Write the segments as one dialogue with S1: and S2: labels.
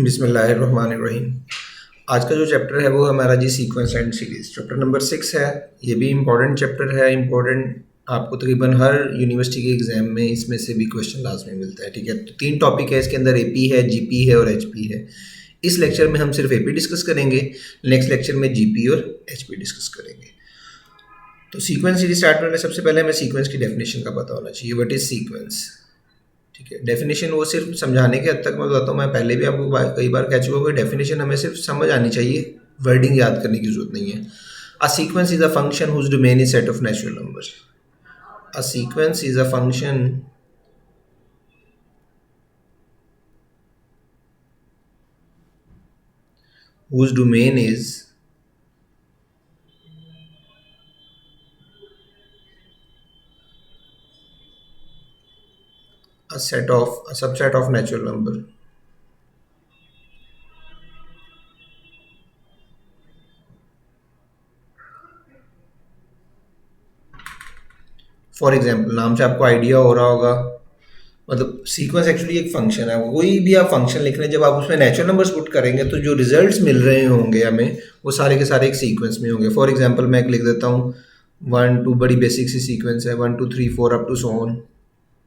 S1: बिस्मिल्लाहिर्रहमानिर्रहीम। आज का जो चैप्टर है वो हमारा जी sequence and series chapter number 6 है। ये भी इम्पोर्टेंट चैप्टर है, इम्पोर्टेंट आपको तकरीबन हर यूनिवर्सिटी के एग्ज़ाम में इसमें से भी क्वेश्चन लाजमी मिलता है। ठीक है, तो 3 टॉपिक है इसके अंदर, एपी है, जीपी है और एचपी है। इस लेक्चर में हम सिर्फ एपी डिस्कस करेंगे, नेक्स्ट लेक्चर में जीपी और एचपी डिस्कस करेंगे। तो सीक्वेंस सीरीज स्टार्ट करने सबसे पहले हमें सीक्वेंस की डेफिनेशन का पता होना चाहिए। What is sequence? ठीक है, डेफिनेशन वो सिर्फ समझाने के हद तक मैं बताता हूँ। मैं पहले भी आपको कई बार कह चुका हूँ कि डेफिनेशन हमें सिर्फ समझ आनी चाहिए, वर्डिंग याद करने की जरूरत नहीं है। A sequence is a function whose domain is set of natural numbers. A sequence is a function whose domain is a subset of natural number. For example, नाम से आपको आइडिया हो रहा होगा, मतलब सीक्वेंस एक्चुअली एक फंक्शन है। कोई भी आप फंक्शन लिख रहे हैं, जब आप उसमें नेचुरल नंबर्स पुट करेंगे तो जो रिजल्ट्स मिल रहे होंगे हमें, वो सारे के सारे एक सीक्वेंस में होंगे। फॉर एग्जांपल मैं एक लिख देता हूँ 1 2, बड़ी बेसिक सी सीक्वेंस है, 1 2 3 4 अप टू सो ऑन।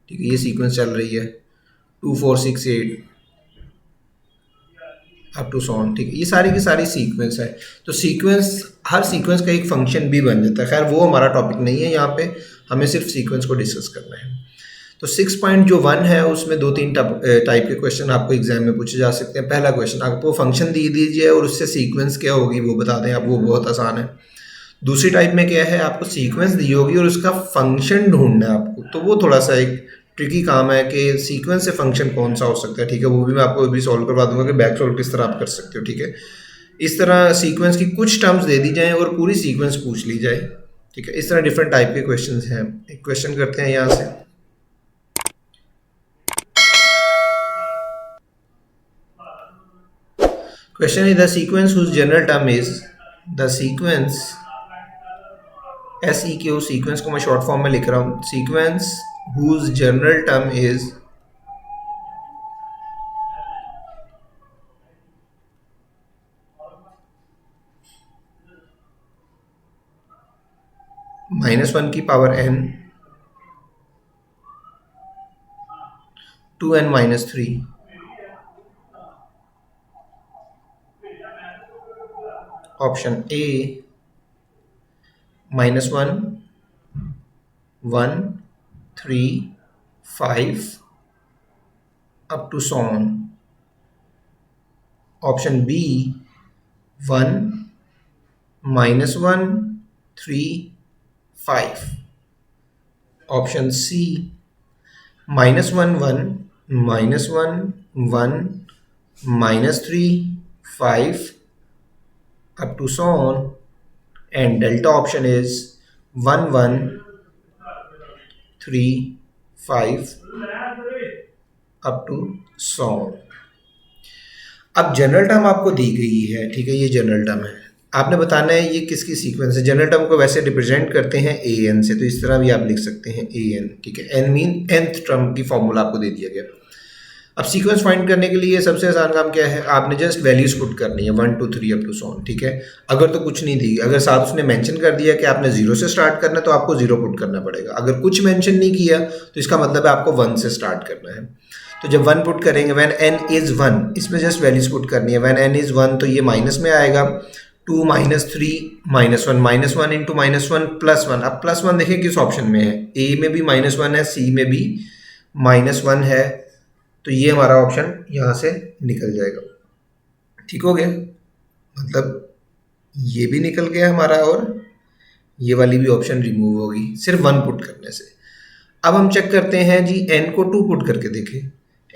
S1: ठीक है, ये सीक्वेंस चल रही है 2 4 6 8 अप टू सो ऑन। ठीक है, ये सारी की सारी सीक्वेंस है। तो सीक्वेंस, हर सीक्वेंस का एक फंक्शन भी बन जाता है। खैर वो हमारा टॉपिक नहीं है, यहाँ पे हमें सिर्फ सीक्वेंस को डिस्कस करना है। तो 6.1 है, उसमें 2-3 टाइप के क्वेश्चन आपको एग्जाम में पूछे जा सकते हैं। पहला क्वेश्चन, आपको फंक्शन दी दीजिए और उससे सीक्वेंस क्या होगी वो बता दें आप, वो बहुत आसान है। दूसरी टाइप में क्या है, आपको सीक्वेंस दी होगी और उसका फंक्शन ढूंढना है आपको, तो वो थोड़ा सा एक ट्रिकी काम है कि सीक्वेंस से फंक्शन कौन सा हो सकता है। ठीक है, वो भी मैं आपको अभी सॉल्व करवा दूंगा कि बैक सॉल्व किस तरह आप कर सकते हो। ठीक है, इस तरह सीक्वेंस की कुछ टर्म्स दे दी जाएं और पूरी सीक्वेंस पूछ ली जाए। ठीक है, इस तरह डिफरेंट टाइप के क्वेश्चन हैं। एक क्वेश्चन करते हैं यहाँ से। Question is the sequence whose general term is the sequence SEQ, sequence को मैं शॉर्ट फॉर्म में लिख रहा हूँ, sequence whose general term is -1 की power n 2n-3। Option A -1 1 3 5 up to so on. Option B 1 -1 3 5। Option C -1 1 -1 1 -3 5 up to so on, and delta option is 1 1 3 5 up to so on। अब general term आपको दी गई है। ठीक है, ये general term है, आपने बताना है ये किसकी सीक्वेंस है। जनरल टर्म को वैसे रिप्रेजेंट करते हैं ए एन से, तो इस तरह भी आप लिख सकते हैं ए एन। ठीक है, एन मीन nth टर्म की फॉर्मूला आपको दे दिया गया। अब सीक्वेंस फाइंड करने के लिए सबसे आसान काम क्या है, आपने जस्ट वैल्यूज पुट करनी है 1 2 3 अप टू सो ऑन। ठीक है, अगर तो कुछ नहीं दी, अगर साथ उसने मेंशन कर दिया कि आपने 0 से स्टार्ट करना है तो आपको 0 पुट करना पड़ेगा। अगर कुछ मेंशन नहीं किया तो इसका मतलब है आपको 1 से स्टार्ट करना है। तो जब 1 पुट करेंगे, व्हेन n इज 1, इसमें जस्ट वैल्यूज पुट करनी है। व्हेन n इज 1 तो ये माइनस में आएगा, 2 -3 -1 -1 इंटू -1 +1। अब +1 देखें किस ऑप्शन में है, ए में भी -1 है, सी में भी -1 है, तो ये हमारा ऑप्शन यहाँ से निकल जाएगा। ठीक हो गया, मतलब ये भी निकल गया हमारा और ये वाली भी ऑप्शन रिमूव होगी सिर्फ 1 पुट करने से। अब हम चेक करते हैं जी, n को 2 पुट करके देखें।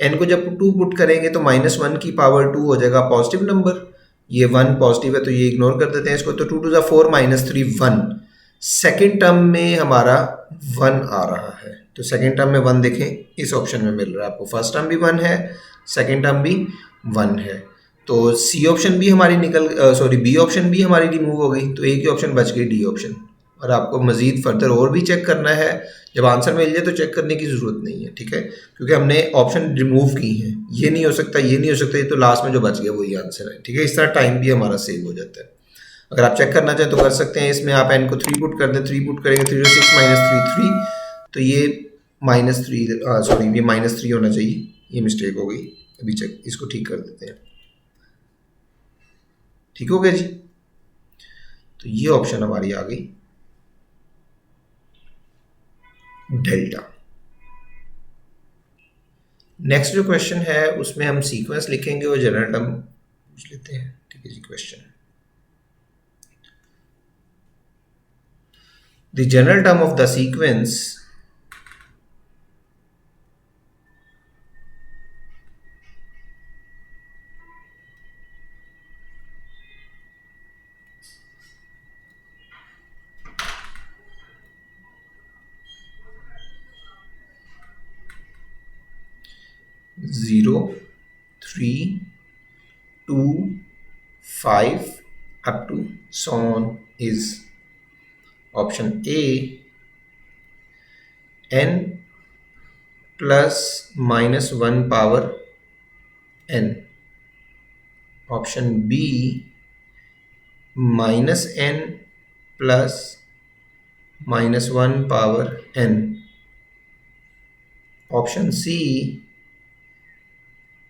S1: n को जब 2 पुट करेंगे तो -1 की पावर 2 हो जाएगा पॉजिटिव नंबर, ये 1 पॉजिटिव है तो ये इग्नोर कर देते हैं इसको। तो 2 2 4 -3 1। सेकेंड टर्म में हमारा 1 आ रहा है, तो सेकेंड टर्म में 1 देखें इस ऑप्शन में मिल रहा है आपको। फर्स्ट टर्म भी 1 है, सेकेंड टर्म भी 1 है, तो सी ऑप्शन भी हमारी बी ऑप्शन भी हमारी रिमूव हो गई, तो एक ही ऑप्शन बच गई डी ऑप्शन। और आपको मज़ीद फर्दर और भी चेक करना है, जब आंसर मिल जाए तो चेक करने की ज़रूरत नहीं है, ठीक है, क्योंकि हमने ऑप्शन रिमूव की हैं। ये नहीं हो सकता, ये नहीं हो सकता, ये तो लास्ट में जो बच गया वही आंसर है, ठीक है। इस तरह टाइम भी हमारा सेव हो जाता है। अगर आप चेक करना चाहें तो कर सकते हैं। इसमें आप एन को 3 पुट कर दें, 3 पुट करेंगे 3 6 माइनस 3 3, तो ये -3 सॉरी ये -3 होना चाहिए, ये मिस्टेक हो गई। अभी चेक इसको ठीक कर देते हैं। ठीक हो गया जी, तो ये ऑप्शन हमारी आ गई डेल्टा। नेक्स्ट जो क्वेश्चन है उसमें हम सीक्वेंस लिखेंगे और जनरल टर्म पूछ लेते हैं, ठीक है जी। Question, the general term of the sequence zero 3 2 5 up to so on is option A n plus minus 1 power n, option B minus n plus minus 1 power n, option C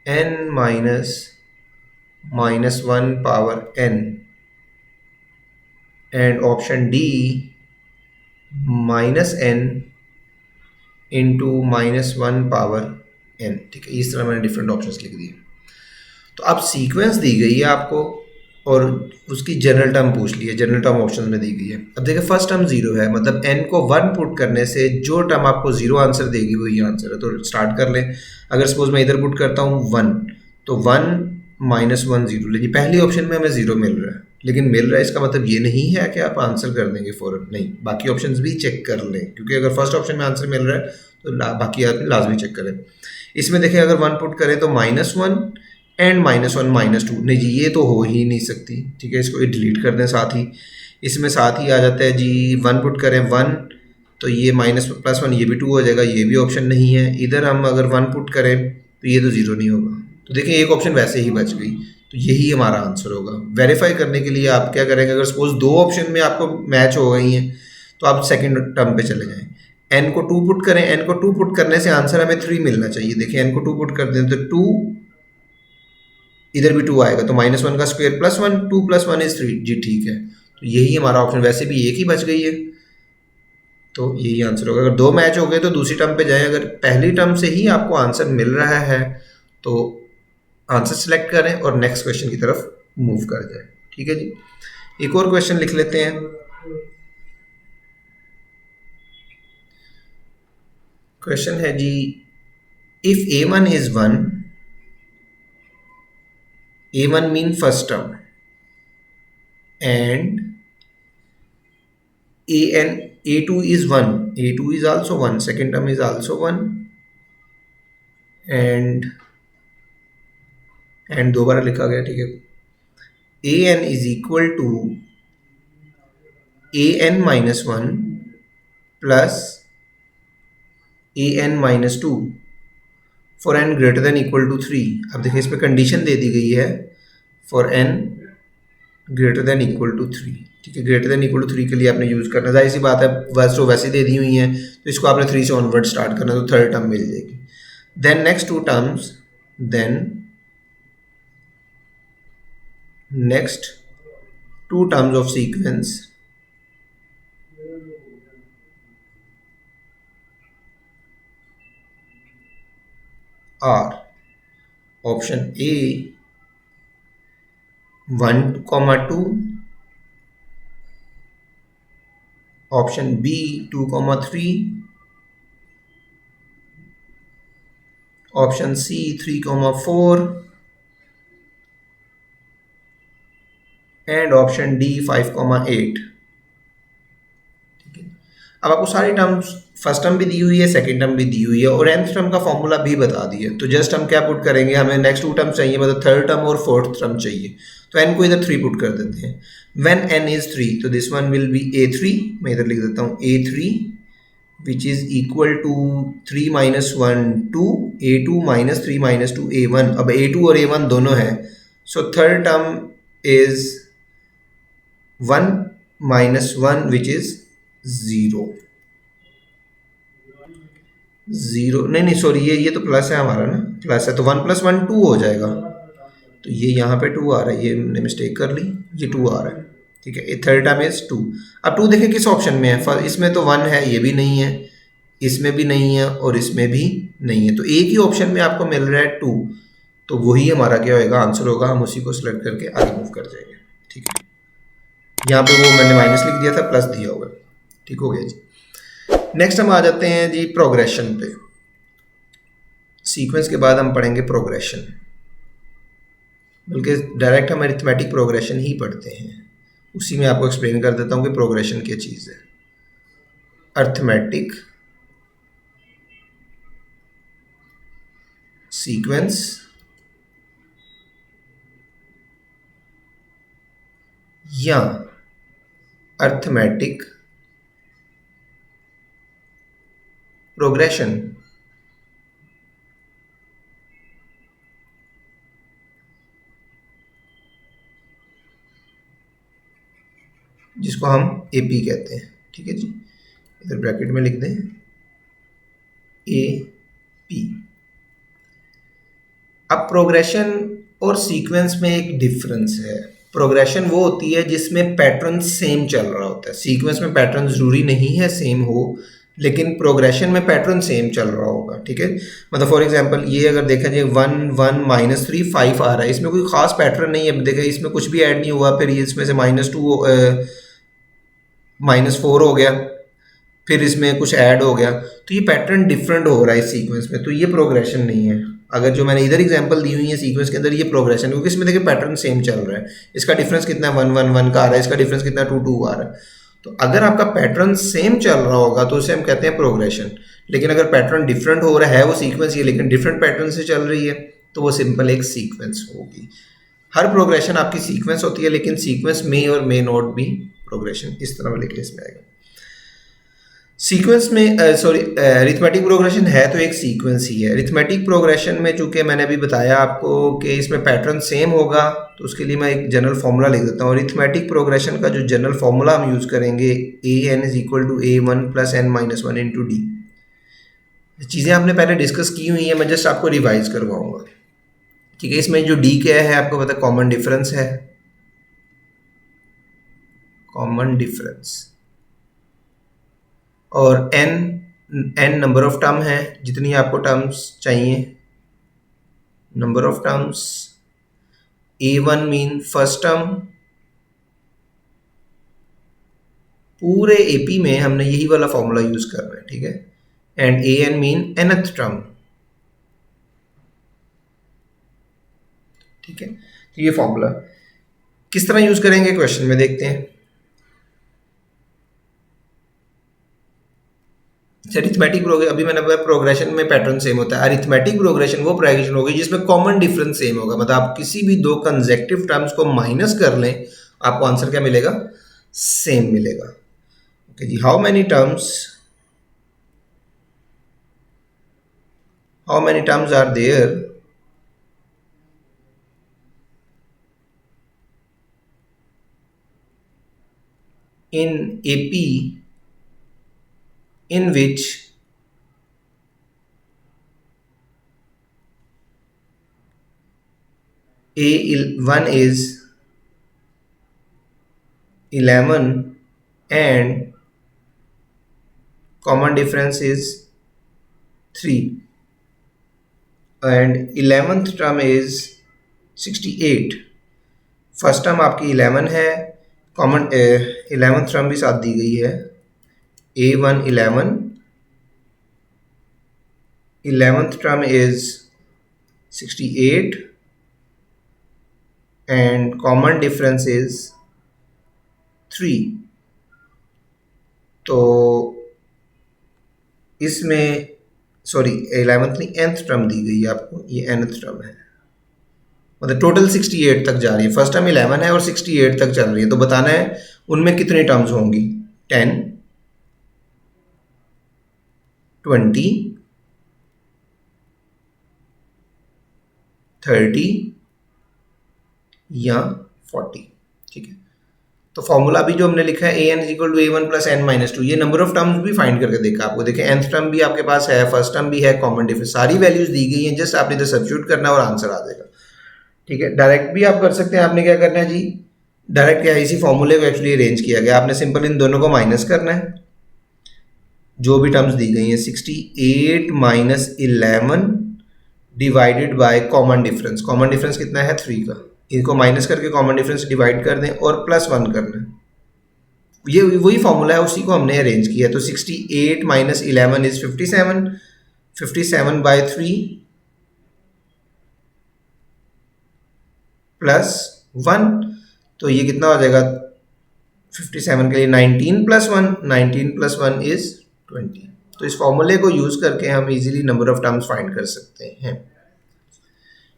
S1: n minus minus 1 power n, and option D minus n into -1 power n, ठीक है। इस तरह मैंने different options लिख दिए। तो अब sequence दी गई है आपको और उसकी जनरल टर्म पूछ ली है, जनरल टर्म ऑप्शन में दी गई है। अब देखिए फर्स्ट टर्म 0 है, मतलब n को 1 पुट करने से जो टर्म आपको 0 आंसर देगी वही आंसर है। तो स्टार्ट कर लें। अगर सपोज मैं इधर पुट करता हूँ 1, तो 1 -1 0, लेकिन पहली ऑप्शन में हमें 0 मिल रहा है, लेकिन मिल रहा है इसका मतलब ये नहीं है कि आप आंसर कर देंगे फ़ौरन, नहीं, बाकी ऑप्शंस भी चेक कर लें, क्योंकि अगर फर्स्ट ऑप्शन में आंसर मिल रहा है तो बाकी आप लाजमी चेक करें। इसमें देखिए अगर 1 पुट करें तो -1 एंड -1 -2, नहीं जी ये तो हो ही नहीं सकती, ठीक है, इसको डिलीट कर दें। साथ ही इसमें साथ ही आ जाता है जी 1 पुट करें 1, तो ये -+1 ये भी 2 हो जाएगा, ये भी ऑप्शन नहीं है। इधर हम अगर 1 पुट करें तो ये तो 0 नहीं होगा, तो देखिए एक ऑप्शन वैसे ही बच गई, तो यही हमारा आंसर होगा। वेरीफाई करने के लिए आप क्या करेंगे, अगर सपोज 2 ऑप्शन में आपको मैच हो गई हैं तो आप सेकंड टर्म पे चले जाएं। n को 2 पुट करें, n को 2 पुट करने से आंसर हमें 3 मिलना चाहिए। देखिए n को 2 पुट कर दें तो 2, इधर भी 2 आएगा, तो -1 का स्क्वायर +1, 2 + 1 is 3, जी ठीक है। तो यही हमारा ऑप्शन, वैसे भी एक ही बच गई है, तो यही आंसर होगा। अगर 2 मैच हो गए तो दूसरी टर्म पे जाएं, अगर पहली टर्म से ही आपको आंसर मिल रहा है तो आंसर सेलेक्ट करें और नेक्स्ट क्वेश्चन की तरफ मूव कर जाए, ठीक है जी। एक और क्वेश्चन लिख लेते हैं। क्वेश्चन है जी, if a1 is 1, a1 mean first term, and a2 is 1, a2 is also 1, second term is also 1, and दोबारा लिखा गया, ठीक है। an is equal to an minus 1 plus an minus 2 for n greater than equal to 3। अब देखिए इस पर condition दे दी गई है for n greater than equal to 3, ठीक है। ग्रेटर देन इक्वल टू 3 के लिए आपने यूज़ करना, जाहिर सी बात है, वैसे तो वैसे दे दी हुई हैं, तो इसको आपने 3 से ऑनवर्ड स्टार्ट करना, तो थर्ड टर्म मिल जाएगी। Then next two terms, then next two terms of sequence are option A 1, 2, option B 2, 3, option C 3, 4, and option D 5, 8। अब आपको सारी टर्म्स, फर्स्ट टर्म भी दी हुई है, सेकंड टर्म भी दी हुई है और nth टर्म का फॉर्मूला भी बता दिया। तो जस्ट हम क्या पुट करेंगे, हमें नेक्स्ट टू टर्म चाहिए, मतलब थर्ड टर्म और फोर्थ टर्म चाहिए। तो n को इधर 3 पुट कर देते हैं. When n is 3 तो this one will be a3. मैं इधर लिख देता हूँ a3 which is equal to 3 minus 1 2 a2 minus 3 minus 2 a1. अब a2 और a1 दोनों हैं, so third term is 1 minus 1 which is 0. नहीं सॉरी, ये तो प्लस है हमारा ना, प्लस है तो 1 plus 1 2 हो जाएगा. तो ये यहाँ पे 2 आ रहा है, ये मैंने मिस्टेक कर ली, ये 2 आ रहा है. ठीक है, थर्ड टर्म इज 2. अब 2 देखें किस ऑप्शन में है. इसमें तो 1 है, ये भी नहीं है, इसमें भी नहीं है और इसमें भी नहीं है. तो एक ही ऑप्शन में आपको मिल रहा है 2, तो वही हमारा क्या होगा, आंसर होगा. हम उसी को सिलेक्ट करके आगे मूव कर जाएंगे. ठीक है, यहाँ पे वो मैंने माइनस लिख दिया था, प्लस दिया होगा. ठीक हो गया जी. नेक्स्ट हम आ जाते हैं जी प्रोग्रेशन पे. सीक्वेंस के बाद हम पढ़ेंगे प्रोग्रेशन, बल्कि डायरेक्ट हम अरिथमेटिक प्रोग्रेशन ही पढ़ते हैं. उसी में आपको एक्सप्लेन कर देता हूँ कि प्रोग्रेशन क्या चीज़ है. अरिथमेटिक सीक्वेंस या अरिथमेटिक प्रोग्रेशन जिसको हम एपी कहते हैं. ठीक है जी, इधर ब्रैकेट में लिख दें एपी. अब प्रोग्रेशन और सीक्वेंस में एक डिफरेंस है. प्रोग्रेशन वो होती है जिसमें पैटर्न सेम चल रहा होता है. सीक्वेंस में पैटर्न जरूरी नहीं है सेम हो, लेकिन प्रोग्रेशन में पैटर्न सेम चल रहा होगा. ठीक है, मतलब फॉर एग्जांपल ये अगर देखा जाए 1 1 माइनस 3 5 आ रहा है, इसमें कोई खास पैटर्न नहीं है. देखा इसमें कुछ भी ऐड नहीं हुआ, फिर इसमें से -2 -4 हो गया, फिर इसमें कुछ ऐड हो गया, तो ये पैटर्न डिफरेंट हो रहा है इस सीक्वेंस में. तो ये प्रोग्रेशन नहीं है. अगर जो मैंने इधर एग्जांपल दी हुई है सीक्वेंस के अंदर, ये प्रोग्रेशन, क्योंकि इसमें देखिए पैटर्न सेम चल रहा है. इसका डिफरेंस कितना 1 1 1 का आ रहा है, इसका डिफरेंस कितना 2 2 आ रहा है. तो अगर आपका पैटर्न सेम चल रहा होगा तो उसे हम कहते हैं प्रोग्रेशन. लेकिन अगर पैटर्न डिफरेंट हो रहा है, वो सीक्वेंस ही है लेकिन डिफरेंट पैटर्न से चल रही है, तो वो सिंपल एक सीक्वेंस होगी. हर प्रोग्रेशन आपकी सीक्वेंस होती है, लेकिन सीक्वेंस में और मे नॉट बी प्रोग्रेशन. इस तरह वाले केस में आएगा. सीक्वेंस में अरिथमेटिक प्रोग्रेशन है तो एक सीक्वेंस ही है. अरिथमेटिक प्रोग्रेशन में चूंकि मैंने अभी बताया आपको कि इसमें पैटर्न सेम होगा, तो उसके लिए मैं एक जनरल फार्मूला लिख देता हूँ. अरिथमेटिक प्रोग्रेशन का जो जनरल फार्मूला हम यूज़ करेंगे, an is equal to a1 plus n minus 1 into d. चीज़ें आपने पहले डिस्कस की हुई हैं, मैं जस्ट आपको रिवाइज करवाऊंगा. ठीक है, इसमें जो डी क्या है आपको पता है, कॉमन डिफरेंस है. कॉमन डिफरेंस और n नंबर ऑफ टर्म है, जितनी आपको टर्म्स चाहिए. Number of terms, a1 mean first term. पूरे एपी में हमने यही वाला फॉर्मूला यूज करना है. ठीक है, and an mean nth term. ठीक है, तो ये फॉर्मूला किस तरह यूज करेंगे क्वेश्चन में देखते हैं. अरिथमेटिक प्रोग्रेशन, अभी मैंने बताया प्रोग्रेशन में पैटर्न सेम होता है. अरिथमेटिक प्रोग्रेशन वो प्रोग्रेशन होगी जिसमें कॉमन डिफरेंस सेम होगा. मतलब आप किसी भी दो कंसेक्टिव टर्म्स को माइनस कर लें, आपको आंसर क्या मिलेगा, सेम मिलेगा. ओके जी, how many terms are there in AP in which A1 is 11 and common difference is 3 and 11th term is 68. First term आपकी 11 है, कॉमन 11th टर्म भी साथ दी गई है. A1 11, 11th term is 68 and common difference is 3. तो इसमें sorry 11th नहीं nth term दी गई है आपको, ये nth टर्म है. मतलब टोटल 68 तक जा रही है। फर्स्ट टर्म 11 है और 68 तक चल रही है, तो बताना है उनमें कितनी टर्म्स होंगी। 10, 20, 30 या 40। ठीक है, तो फॉर्मूला भी जो हमने लिखा है an equal to a1 plus n minus 2, ये नंबर ऑफ टर्म्स भी फाइंड करके देखा आपको। देखें nth टर्म भी आपके पास है, फर्स्ट टर्म भी है, कॉमन डिफरेंस, सारी वैल्यूज दी गई हैं, जस्ट आपने इधर सब्स्टिट्यूट करना है और आंसर आ जाएगा। ठीक है, डायरेक्ट भी आप कर सकते हैं। आपने क्या करना है जी, डायरेक्ट क्या है, इसी फॉर्मूले को एक्चुअली अरेंज किया गया। आपने सिंपल इन दोनों को माइनस करना है, जो भी टर्म्स दी गई हैं, 68 minus 11 divided by common difference. Common difference कितना है 3 का, इनको माइनस करके कॉमन डिफरेंस डिवाइड कर दें और प्लस 1 करना है। ये वही फॉर्मूला है, उसी को हमने अरेंज किया। तो 68 माइनस 11 इज 57, 57 बाय 3 प्लस 1, तो ये कितना हो जाएगा 57 के लिए 19 प्लस 1, 19 प्लस 1 इज 20। तो इस फॉर्मूले को यूज करके हम easily number of terms find कर सकते हैं।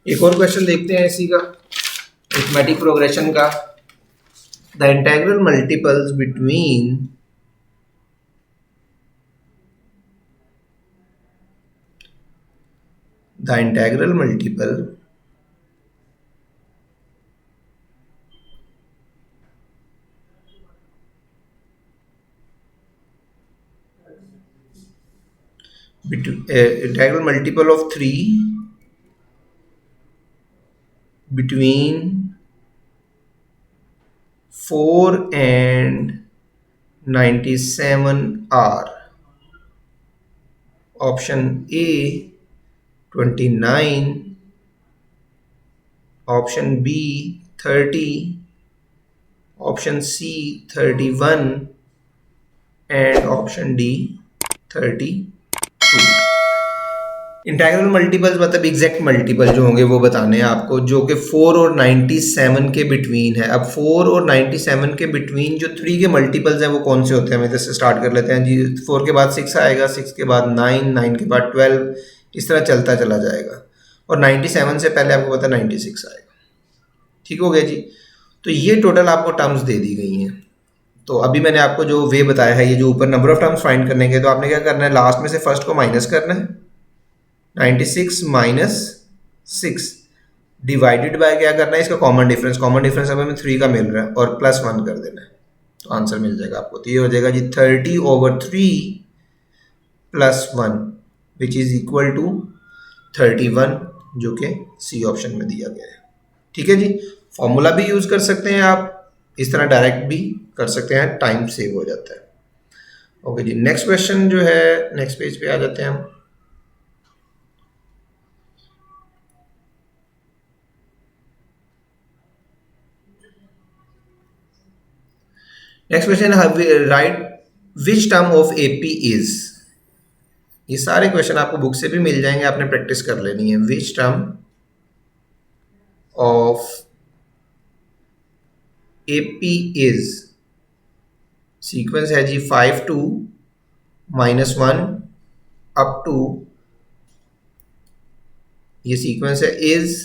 S1: एक और क्वेश्चन देखते हैं इसी का, अरिथमेटिक प्रोग्रेशन का। The integral multiples between the integral multiple integral multiple of 3 between 4 and 97 are option A 29, option B 30, option C 31 and option D 32। Integral multiples मतलब एग्जैक्ट मल्टीपल जो होंगे वो बताने हैं आपको, जो कि 4 और 97 के बिटवीन है। अब 4 और 97 के बिटवीन जो 3 के मल्टीपल्स हैं वो कौन से होते हैं, हम इधर से स्टार्ट कर लेते हैं जी। 4 के बाद 6 आएगा, 6 के बाद 9, 9 के बाद 12, इस तरह चलता चला जाएगा। और 97 से पहले आपको पता 96 आएगा। ठीक हो गया जी। तो ये टोटल आपको टर्म्स दे दी गई हैं। तो अभी मैंने आपको जो वे बताया है, ये जो ऊपर नंबर ऑफ टर्म्स फाइंड करने के, तो आपने क्या करना है, लास्ट में से फर्स्ट को माइनस करना है। 96 माइनस 6 डिवाइडेड बाय क्या करना है, इसका कॉमन डिफरेंस। कॉमन डिफरेंस हमें 3 का मिल रहा है और प्लस 1 कर देना है, तो आंसर मिल जाएगा आपको। तो ये हो जाएगा जी 30/3 plus 1 which is equal to 31, जो कि सी ऑप्शन में दिया गया है। ठीक है जी। फॉर्मूला भी यूज कर सकते हैं आप, इस तरह डायरेक्ट भी कर सकते हैं, टाइम सेव हो जाता है। ओके जी, नेक्स्ट क्वेश्चन जो है, नेक्स्ट पेज पे आ जाते हैं हम। Next question, right which term of AP is. ये सारे क्वेश्चन आपको बुक से भी मिल जाएंगे, आपने प्रैक्टिस कर लेनी है। Which term of AP is, sequence है जी 5 to -1 अप टू, ये सीक्वेंस है इज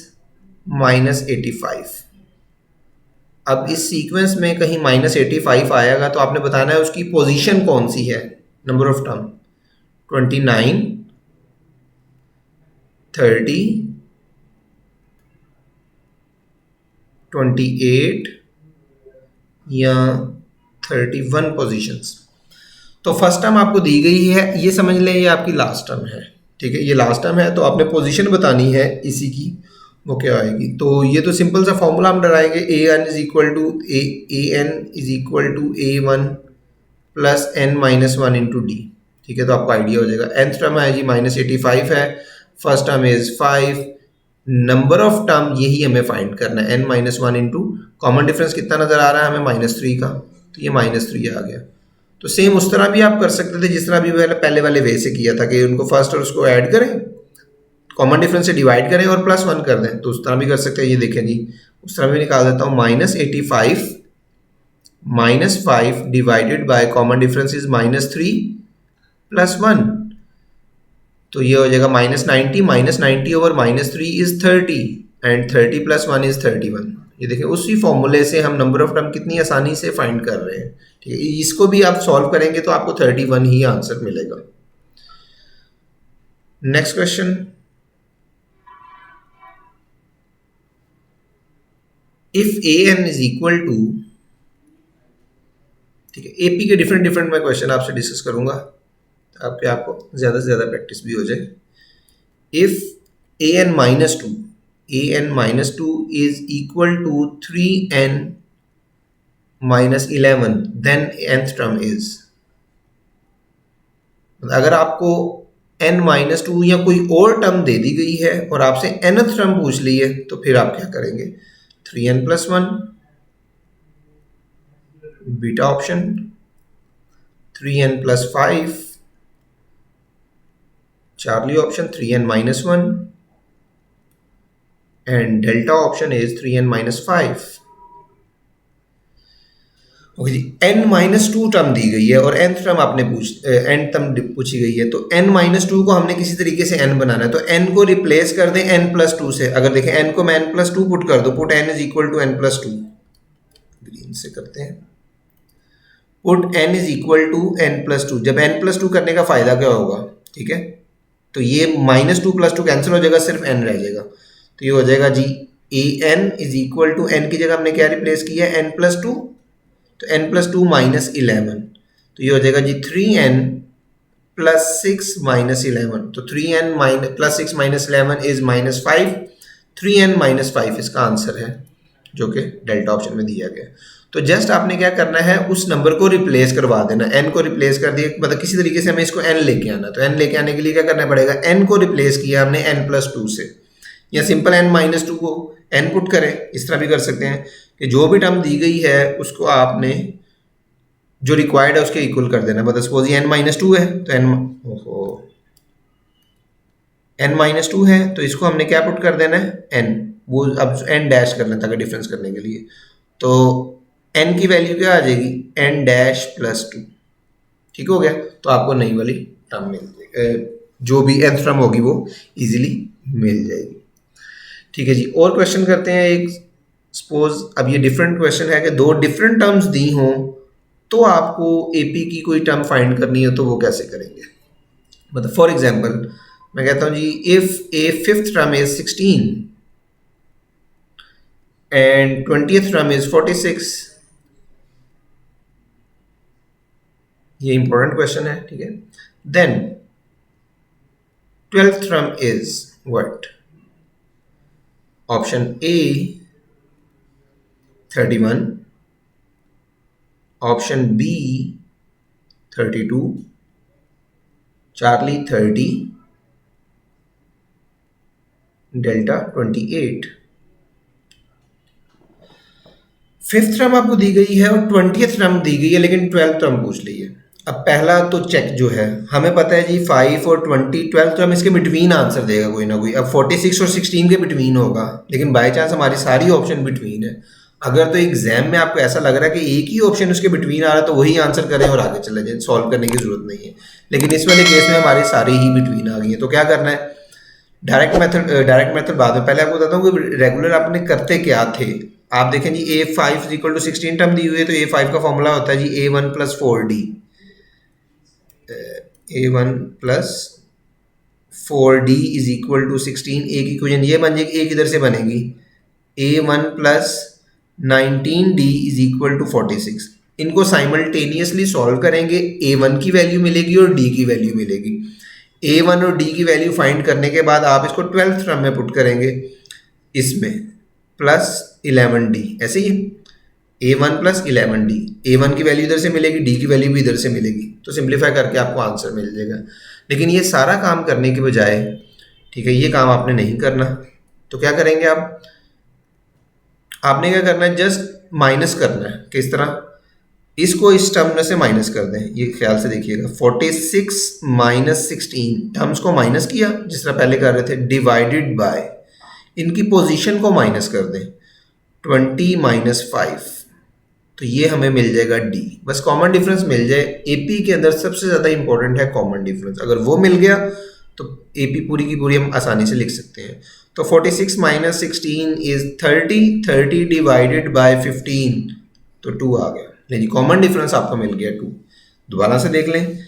S1: -85। अब इस सीक्वेंस में कहीं -85 आएगा तो आपने बताना है उसकी पोजीशन कौन सी है। नंबर ऑफ टर्म 29, 30, 28 या 31 पोजीशंस। तो फर्स्ट टर्म आपको दी गई है, ये समझ लें ये आपकी लास्ट टर्म है। ठीक है, ये लास्ट टर्म है, तो आपने पोजीशन बतानी है इसी की, वो क्या आएगी। तो ये तो सिंपल सा फॉर्मूला हम डराएंगे, an is equal to a1 plus n minus 1 into d. ठीक है, तो आपको आइडिया हो जाएगा। nth टर्म है जी -85 है, first term is 5, number of term यही हमें फाइंड करना है, n minus 1 into common difference कितना नजर आ रहा है हमें -3 का, तो ये -3 आ गया। तो सेम उस तरह भी आप कर सकते थे जिस तरह भी पहले वाले वे से किया था, कि उनको फर्स्ट और उसको ऐड करें, कॉमन डिफरेंस से डिवाइड करें और प्लस 1 कर दें, तो उस तरह भी कर सकते हैं। ये देखें जी, उस तरह भी निकाल देता हूँ। -85 -5 divided by common difference is -3 plus 1, तो ये हो जाएगा -90 -90 over -3 is 30 and 30 plus 1 is 31। ये देखिए उसी फॉर्मूले से हम नंबर ऑफ टर्म कितनी आसानी से फाइंड कर रहे हैं, ठीक है। इसको भी आप सॉल्व करेंगे तो आपको 31 ही आंसर मिलेगा। Next question, if a n is equal to, ठीक है, एपी के डिफरेंट डिफरेंट मैं क्वेश्चन आपसे डिस्कस करूंगा आपके आपको ज़्यादा से ज़्यादा प्रैक्टिस भी हो जाए। If a n minus two, a n minus two is equal to 3n minus 11 then nth term is, अगर आपको n माइनस टू या कोई और टर्म दे दी गई है और आपसे nth टर्म पूछ ली है तो फिर आप क्या करेंगे, 3n plus 1 beta option, 3n plus 5 Charlie option, 3n minus 1 and delta option is 3n minus 5। Okay जी, n माइनस टू टर्म दी गई है और nth टर्म आपने n टर्म पूछी गई है, तो n माइनस टू को हमने किसी तरीके से n बनाना है, तो n को रिप्लेस कर दें n प्लस टू से। अगर देखें n को मैं n प्लस टू पुट कर दो, put n is equal to n plus two, green से करते हैं, put n is equal to n plus two. जब n प्लस टू करने का फायदा क्या होगा, ठीक है, तो ये minus two plus two cancel हो जाएगा, सिर्फ n रह जाएगा, तो ये हो जाएगा जी a n is equal to, n की जगह हमने क्या रिप्लेस किया है, n प्लस टू, तो n प्लस टू माइनस 11, तो ये हो जाएगा जी 3n प्लस 6 माइनस 11, तो 3n plus 6 minus 11 is minus 5, 3n minus 5 इसका आंसर है जो कि डेल्टा ऑप्शन में दिया गया। तो जस्ट आपने क्या करना है, उस नंबर को रिप्लेस करवा देना, n को रिप्लेस कर दिया, मतलब किसी तरीके से हमें इसको n लेके आना, तो n लेके आने के लिए क्या करना पड़ेगा, n को रिप्लेस किया हमने n प्लस टू से, या सिंपल n माइनस टू को n पुट करें, इस तरह भी कर सकते हैं कि जो भी टर्म दी गई है उसको आपने जो रिक्वायर्ड है उसके इक्वल कर देना। मतलब सपोज ये n माइनस टू है तो n माइनस टू है तो इसको हमने क्या पुट कर देना है, n, वो अब n डैश कर लें ताकि डिफरेंस करने के लिए, तो n की वैल्यू क्या आ जाएगी, n डैश प्लस टू, ठीक हो गया, तो आपको नई वाली टर्म मिल जाएगी, जो भी nth टर्म होगी वो इजीली मिल जाएगी। ठीक है जी, और क्वेश्चन करते हैं एक, सपोज अब ये डिफरेंट क्वेश्चन है कि दो डिफरेंट टर्म्स दी हों तो आपको एपी की कोई टर्म फाइंड करनी हो तो वो कैसे करेंगे। मतलब फॉर एग्जांपल मैं कहता हूँ जी, if a fifth term is 16 and 20th term is 46, ये इंपॉर्टेंट क्वेश्चन है, ठीक है, then 12th term is what, option a 31, option b 32, Charlie 30, delta 28। Fifth term आपको दी गई है और 20th टर्म दी गई है लेकिन 12th टर्म पूछ ली है। अब पहला तो चेक जो है, हमें पता है जी 5 और 20 12th टर्म इसके बिटवीन आंसर देगा कोई ना कोई। अब 46 और 16 के बिटवीन होगा, लेकिन बाय चांस हमारी सारी ऑप्शन बिटवीन है। अगर तो एग्जाम में आपको ऐसा लग रहा है कि एक ही ऑप्शन उसके बिटवीन आ रहा है तो वही आंसर करें और आगे चले जाएं, सॉल्व करने की जरूरत नहीं है। लेकिन इस वाले केस में हमारी सारी ही बिटवीन आ गई है, तो क्या करना है, डायरेक्ट मेथड बाद में, पहले आपको बताता हूँ कि रेगुलर आपने करते क्या थे। आप देखें जी a5 इक्वल टू 16 टर्म दी हुई है, तो a5 का फॉर्मूला होता है जी a1 plus 4d, a1 plus 4d is equal to 16। एक इक्वेशन ये बन जाएगी, एक इधर से बनेगी a1 plus 19d is equal to 46। इनको साइमल्टेनियसली सॉल्व करेंगे, a1 की वैल्यू मिलेगी और d की वैल्यू मिलेगी। a1 और d की वैल्यू फाइंड करने के बाद आप इसको 12th टर्म में पुट करेंगे, इसमें प्लस 11d, ऐसे ही a1 प्लस 11d, a1 की वैल्यू इधर से मिलेगी, d की वैल्यू भी इधर से मिलेगी, तो सिंप्लीफाई करके आपको आंसर मिल जाएगा। लेकिन ये सारा काम करने के बजाय, ठीक है, ये काम आपने नहीं करना, तो क्या करेंगे आप, आपने क्या करना है, जस्ट माइनस करना है। किस तरह, इसको इस टर्म में से माइनस कर दें, ये ख्याल से देखिएगा, 46 माइनस 16 टर्म्स को माइनस किया जिस तरह पहले कर रहे थे, डिवाइडेड बाय इनकी पोजीशन को माइनस कर दें, 20 माइनस 5, तो ये हमें मिल जाएगा d। बस कॉमन डिफरेंस मिल जाए, एपी के अंदर सबसे ज़्यादा इंपॉर्टेंट है कॉमन डिफरेंस। अगर वो मिल गया तो एपी पूरी की पूरी हम आसानी से लिख सकते हैं। तो 46 माइनस 16 इज 30, 30 डिवाइडेड बाय 15 तो 2 आ गया। नहीं, कॉमन डिफरेंस आपको मिल गया 2। दोबारा से देख लें,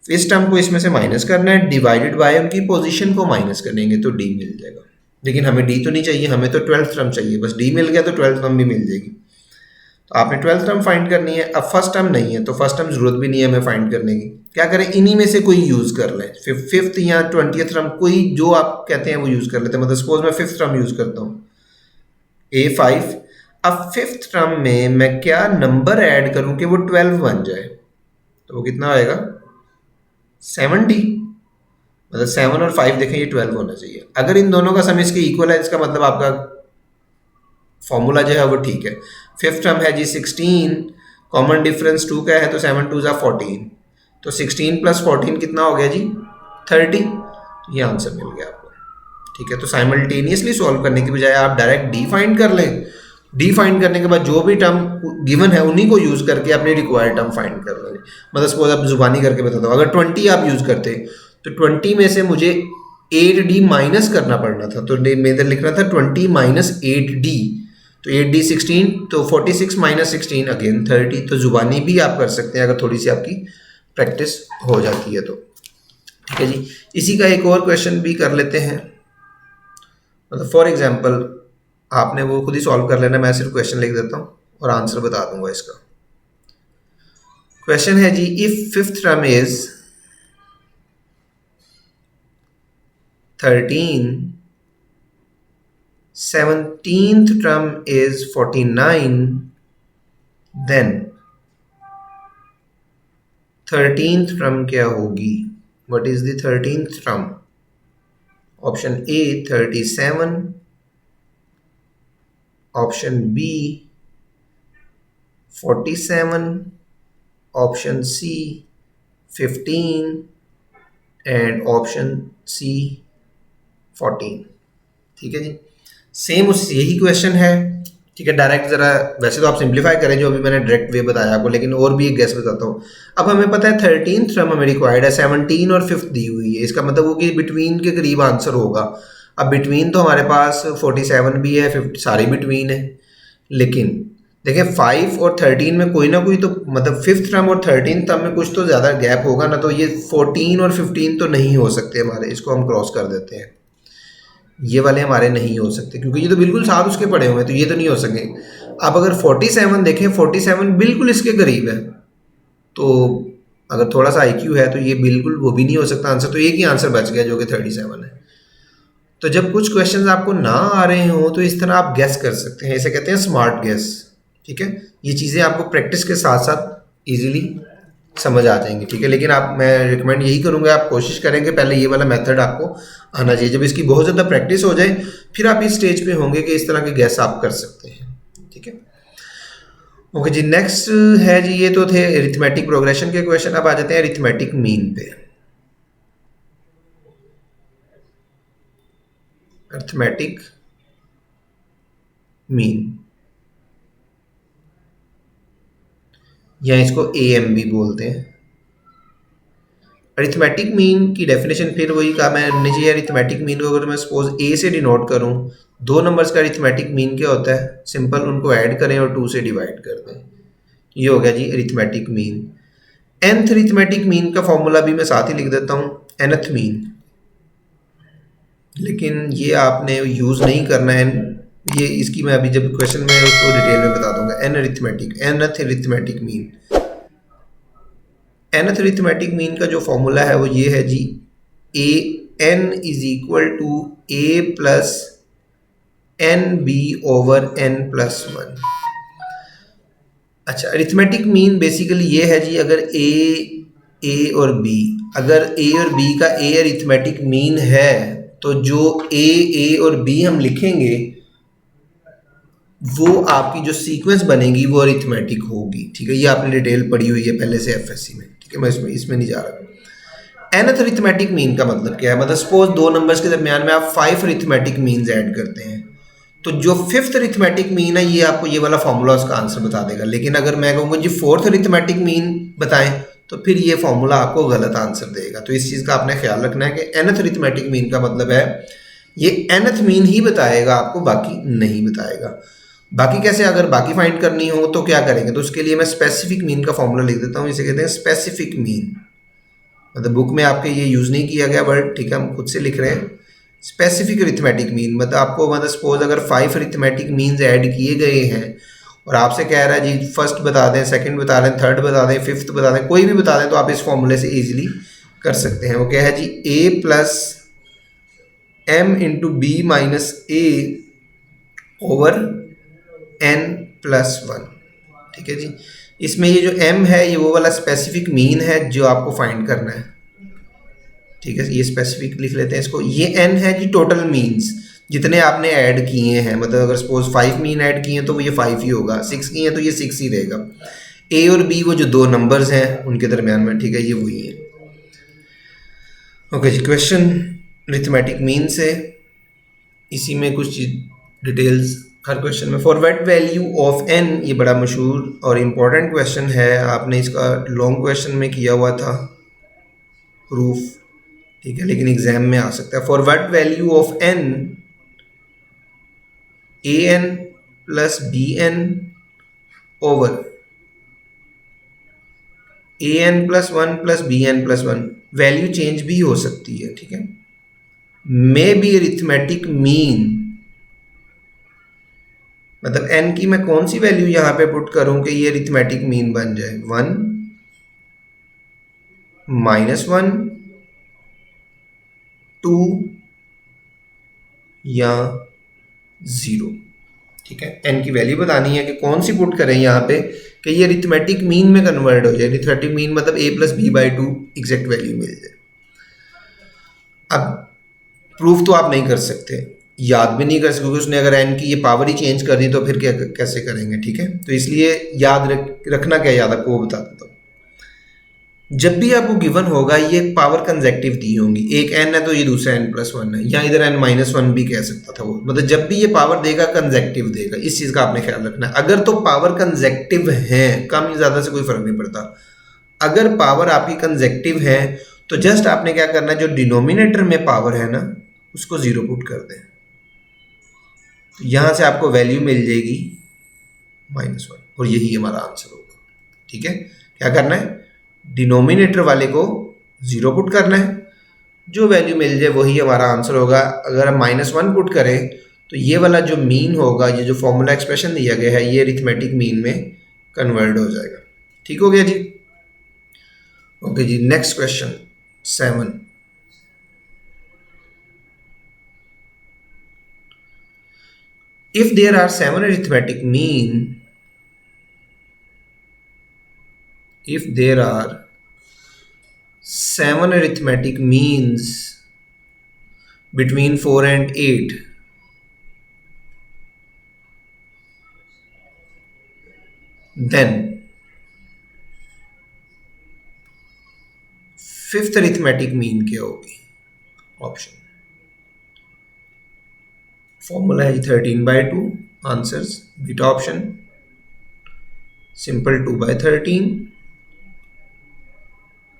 S1: इस टर्म को इसमें से माइनस करना है, डिवाइडेड बाय उनकी पोजीशन को माइनस करेंगे तो डी मिल जाएगा। लेकिन हमें डी तो नहीं चाहिए, हमें तो 12th टर्म चाहिए। बस डी मिल गया तो 12th टर्म भी मिल जाएगी। तो आपने 12th टर्म फाइंड करनी है। अब फर्स्ट टर्म नहीं है तो फर्स्ट टर्म जरूरत भी नहीं है हमें फाइंड करने की। क्या करें, इन्हीं में से कोई यूज कर लें। 5th या 20th टर्म कोई जो आप कहते हैं वो यूज कर लेते हैं। मतलब सपोज मैं 5th टर्म यूज करता हूँ A5। अब 5th टर्म में मैं क्या नंबर ऐड करूं कि वो 12 बन जाए, तो वो कितना आएगा 70। मतलब 7 और 5 देखें, ये 12 होना चाहिए। अगर इन दोनों का सम इसके इक्वल है, इसका मतलब आपका फॉर्मूला जो है वो ठीक है। 5th टर्म है जी 16, कॉमन डिफरेंस 2 का है तो 7 2 जा 14, तो 16 प्लस 14 कितना हो गया जी 30। ये आंसर मिल गया आपको। ठीक है, तो साइमल्टेनियसली सॉल्व करने की बजाय आप डायरेक्ट डी फाइंड कर लें। डी फाइंड करने के बाद जो भी टर्म गिवन है उन्हीं को यूज करके अपने रिक्वायर्ड टर्म फाइंड कर लें। मतलब सपोज आप जुबानी करके बताता हूँ, अगर 20 आप यूज करते तो 20 में से मुझे 8d माइनस करना पड़ना था, तो मेरे लिखना था 20 माइनस 8d, तो 8d 16, तो 46 माइनस 16 अगेन 30। तो जुबानी भी आप कर सकते हैं अगर थोड़ी सी आपकी प्रैक्टिस हो जाती है तो। ठीक है जी, इसी का एक और क्वेश्चन भी कर लेते हैं। मतलब फॉर एग्जाम्पल आपने वो खुद ही सॉल्व कर लेना, मैं सिर्फ क्वेश्चन लिख देता हूँ और आंसर बता दूंगा इसका। क्वेश्चन है जी, if 5th term is 13, 17th term is 49, then 13th term क्या होगी? What is the 13th term? Option A 37, option B 47, option C 15 and option C 14। ठीक है जी, सेम उस यही क्वेश्चन है। ठीक है, डायरेक्ट जरा वैसे तो आप सिंप्लीफाई करें जो अभी मैंने डायरेक्ट वे बताया आपको, लेकिन और भी एक गैस बताता हूँ। अब हमें पता है 13th टर्म हमें रिक्वायर्ड है, 17 और 5th दी हुई है। इसका मतलब वो कि बिटवीन के करीब आंसर होगा। अब बिटवीन तो हमारे पास 47 भी है, 50 सारी बिटवीन है। लेकिन देखें 5 और 13 में कोई ना कोई तो मतलब 5th टर्म और 13th टर्म में कुछ तो ज़्यादा गैप होगा ना। तो ये 14 और 15 तो नहीं हो सकते हमारे, इसको हम क्रॉस कर देते हैं। ये वाले हमारे नहीं हो सकते क्योंकि ये तो बिल्कुल साथ उसके पड़े हुए हैं, तो ये तो नहीं हो सके। अब अगर 47 देखें, 47 बिल्कुल इसके करीब है, तो अगर थोड़ा सा IQ है तो ये बिल्कुल वो भी नहीं हो सकता आंसर। तो एक ही आंसर बच गया जो कि 37 है। तो जब कुछ क्वेश्चंस आपको ना आ रहे हो तो इस तरह आप गेस कर सकते हैं, इसे कहते हैं स्मार्ट गेस। ठीक है, ये चीज़ें आपको प्रैक्टिस के साथ साथ ईजिली समझ आ जाएंगी। ठीक है, लेकिन मैं रिकमेंड यही करूंगा, आप कोशिश करेंगे पहले ये वाला मेथड आपको आना चाहिए। जब इसकी बहुत ज़्यादा प्रैक्टिस हो जाए फिर आप इस स्टेज पे होंगे कि इस तरह के गैस आप कर सकते हैं। ठीक है, ओके जी, नेक्स्ट है जी, ये तो थे अरिथमेटिक प्रोग्रेशन के क्वेश्चन। अब आ जाते हैं अरिथमेटिक मीन पे। अरिथमेटिक मीन या इसको AMB बोलते हैं। अरिथमेटिक मीन की डेफिनेशन फिर वही कहा मैंने चाहिए। अरिथमेटिक मीन को अगर मैं सपोज A से डिनोट करूं, 2 नंबर्स का अरिथमेटिक मीन क्या होता है? सिंपल उनको ऐड करें और 2 से डिवाइड कर दें। ये हो गया जी arithmetic mean. nth arithmetic mean का फॉर्मूला भी मैं साथ ही लिख देता हूं, nth मीन। लेकिन ये आपने यूज़ नहीं करना है, ये इसकी मैं अभी जब क्वेश्चन में उसको डिटेल में बता दूंगा। nth arithmetic mean, nth arithmetic mean का जो फॉर्मूला है वो ये है जी, an is equal to a plus nb over n plus 1। अच्छा, अरिथमेटिक मीन बेसिकली ये है जी, अगर a और b, अगर a और b का a अरिथमेटिक मीन है तो जो a और b हम लिखेंगे वो आपकी जो सीक्वेंस बनेगी वो अरिथमेटिक होगी। ठीक है, ये आपने डिटेल पढ़ी हुई है पहले से FSC में। ठीक है, मैं इसमें नहीं जा रहा। nth अरिथमेटिक मीन का मतलब क्या है? मतलब सपोज 2 नंबर्स के दरमियान में आप 5 अरिथमेटिक मीन्स ऐड करते हैं, तो जो 5th अरिथमेटिक मीन है ये आपको ये वाला फॉर्मूला उसका आंसर बता देगा। लेकिन अगर मैं कहूँगा जी 4th अरिथमेटिक मीन बताएं तो फिर ये फॉर्मूला आपको गलत आंसर देगा। तो इस चीज़ का आपने ख्याल रखना है कि nth अरिथमेटिक मीन का मतलब है ये nth मीन ही बताएगा आपको, बाकी नहीं बताएगा। बाकी कैसे, अगर बाकी फाइंड करनी हो तो क्या करेंगे, तो उसके लिए मैं स्पेसिफिक मीन का फॉर्मूला लिख देता हूँ। इसे कहते हैं स्पेसिफिक मीन। मतलब बुक में आपके ये यूज़ नहीं किया गया वर्ड, ठीक है, हम खुद से लिख रहे हैं। स्पेसिफिक अरिथमेटिक मीन मतलब आपको, मतलब सपोज अगर 5 अरिथमेटिक मीन्स ऐड किए गए हैं और आपसे कह रहा है जी फर्स्ट बता दें, सेकंड बता दें, थर्ड बता दें, फिफ्थ बता दें, कोई भी बता दें, तो आप इस फॉर्मूले से इजीली कर सकते हैं। वो क्या है जी, a plus m into b minus a over n plus 1। ठीक है जी। इसमें ये जो m है ये वो वाला स्पेसिफिक मीन है जो आपको फाइंड करना है। ठीक है, ये स्पेसिफिक लिख लेते हैं इसको। ये n है जी टोटल मीन्स जितने आपने ऐड किए हैं, मतलब अगर सपोज 5 मीन ऐड किए हैं तो वो ये 5 ही होगा, 6 किए हैं तो ये 6 ही रहेगा। a और b वो जो दो नंबर्स हैं उनके दरमियान में, ठीक है, ये वही है। ओके जी, क्वेश्चन अरिथमेटिक मीन से, इसी में कुछ डिटेल्स हर क्वेश्चन में। For what value of n, ये बड़ा मशहूर और इम्पोर्टेंट क्वेश्चन है, आपने इसका लॉन्ग क्वेश्चन में किया हुआ था प्रूफ, ठीक है, लेकिन एग्जाम में आ सकता है। For what value of n an plus bn over an plus 1 plus bn plus 1, value change भी हो सकती है, ठीक है। मे बी अरिथमेटिक मीन, मतलब n की मैं कौन सी वैल्यू यहां पे पुट करूं कि ये अरिथमेटिक मीन बन जाए, 1 माइनस 1 2 या 0। ठीक है, n की वैल्यू बतानी है कि कौन सी पुट करें यहाँ पे कि ये अरिथमेटिक मीन में कन्वर्ट हो जाए। अरिथमेटिक मीन मतलब a plus b by 2 exact value मिल जाए। अब प्रूफ तो आप नहीं कर सकते, याद भी नहीं कर सकते, क्योंकि उसने अगर n की ये पावर ही चेंज कर दी तो फिर क्या कैसे करेंगे, ठीक है। तो इसलिए याद रखना क्या, याद आपको वो बता देता हूँ। जब भी आपको गिवन होगा ये पावर कंजेक्टिव दी होंगी, एक n है तो ये दूसरा n प्लस 1 है, या इधर n माइनस 1 भी कह सकता था वो, मतलब जब भी ये पावर देगा कंजेक्टिव देगा, इस चीज़ का आपने ख्याल रखना है। अगर तो पावर कंजेक्टिव है, कम या ज़्यादा से कोई फर्क नहीं पड़ता, अगर पावर आपकी कंजेक्टिव है तो जस्ट आपने क्या करना है, जो डिनोमिनेटर में पावर है ना उसको 0 पुट कर दें, तो यहाँ से आपको वैल्यू मिल जाएगी -1 और यही हमारा आंसर होगा। ठीक है, क्या करना है, डिनोमिनेटर वाले को 0 पुट करना है, जो वैल्यू मिल जाए वही हमारा आंसर होगा। अगर हम -1 पुट करें तो ये वाला जो मीन होगा, ये जो फॉर्मूला एक्सप्रेशन दिया गया है, ये अरिथमेटिक मीन में कन्वर्ट हो जाएगा। ठीक हो गया जी। ओके जी, next question 7। If there are 7 arithmetic mean, if there are 7 arithmetic means between 4 and 8, then fifth arithmetic mean क्या होगी? ऑप्शन फॉर्मूला है 13/2, answers beta option, simple 2/13,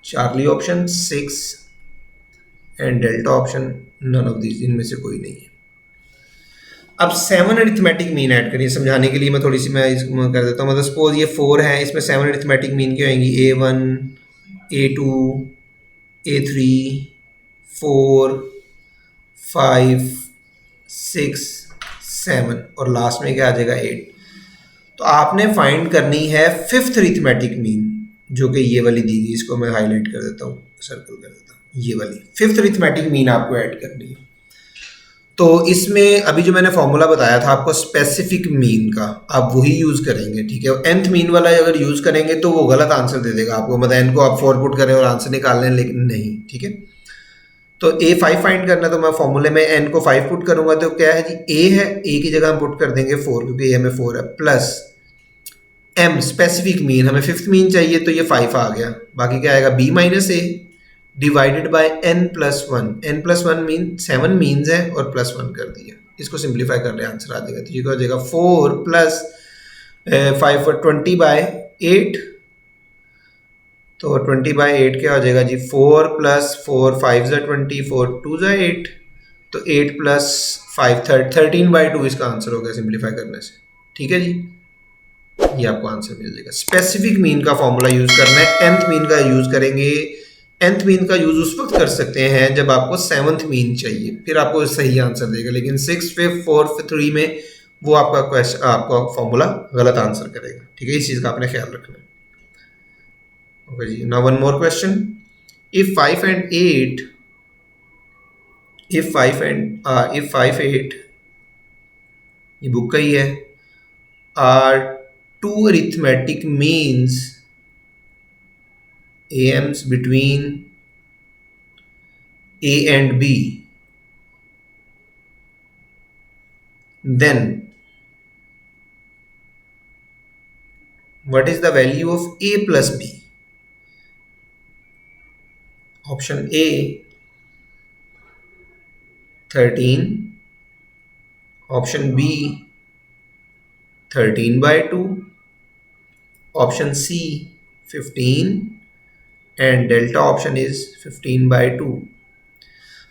S1: Charlie option 6 and delta option none of these, इनमें से कोई नहीं है। अब 7 arithmetic mean add करिए, समझाने के लिए मैं थोड़ी सी मैं इसको कर देता हूँ। मतलब सपोज ये 4 है, इसमें 7 अरिथमेटिक मीन क्या होंगी, A1 A2 A3 4 5 6 7 और लास्ट में क्या आ जाएगा 8। तो आपने फाइंड करनी है फिफ्थ अरिथमेटिक मीन, जो कि ये वाली दी गई, इसको मैं हाईलाइट कर देता हूँ, सर्कल कर देता हूँ, ये वाली फिफ्थ अरिथमेटिक मीन आपको ऐड करनी है। तो इसमें अभी जो मैंने फॉर्मूला बताया था आपको स्पेसिफिक मीन का, आप वही यूज़ करेंगे, ठीक है। nth मीन वाला अगर यूज़ करेंगे तो वो गलत आंसर दे देगा आपको, मतलब n को आप 4 पुट करें और आंसर निकाल लें, लेकिन नहीं, ठीक है। तो a5 फाइंड करना, तो मैं फॉर्मूले में n को 5 पुट करूंगा, तो क्या है जी, a है, a की जगह हम पुट कर देंगे 4 क्योंकि a में 4 है, प्लस m स्पेसिफिक मीन, हमें फिफ्थ मीन चाहिए तो ये 5 आ गया, बाकी क्या आएगा b minus A divided by n plus 1, n plus 1 mean 7 means है और प्लस 1 कर दिया, इसको सिंप्लीफाई कर रहे हैं, आंसर आ जाएगा। तो ये हो जाएगा 4 प्लस 5 और 20/8, तो 20/8 क्या हो जाएगा जी, 4 प्लस 4 5 ज़ा 20 4 2 ज़ा 8, तो 8 + 5 13/2 इसका आंसर होगा सिंप्लीफाई करने से। ठीक है जी, ये आपको आंसर मिल जाएगा। स्पेसिफिक मीन का फॉर्मूला यूज करना है, nth मीन का यूज करेंगे। nth मीन का यूज उस वक्त कर सकते हैं जब आपको 7th मीन चाहिए, फिर आपको सही आंसर देगा। लेकिन 6, 5, 4, 3 में वो आपका क्वेश्चन, आपका फॉर्मूला गलत आंसर करेगा। ठीक है, इस चीज का आपने ख्याल रखना है। ओके जी, now one more question. If 5 and 8 if 5 8 ये बुक का ही है, are two arithmetic means AMs between A and B, then what is the value of A plus B? Option A 13, option B 13/2, option C 15 and delta option is 15/2।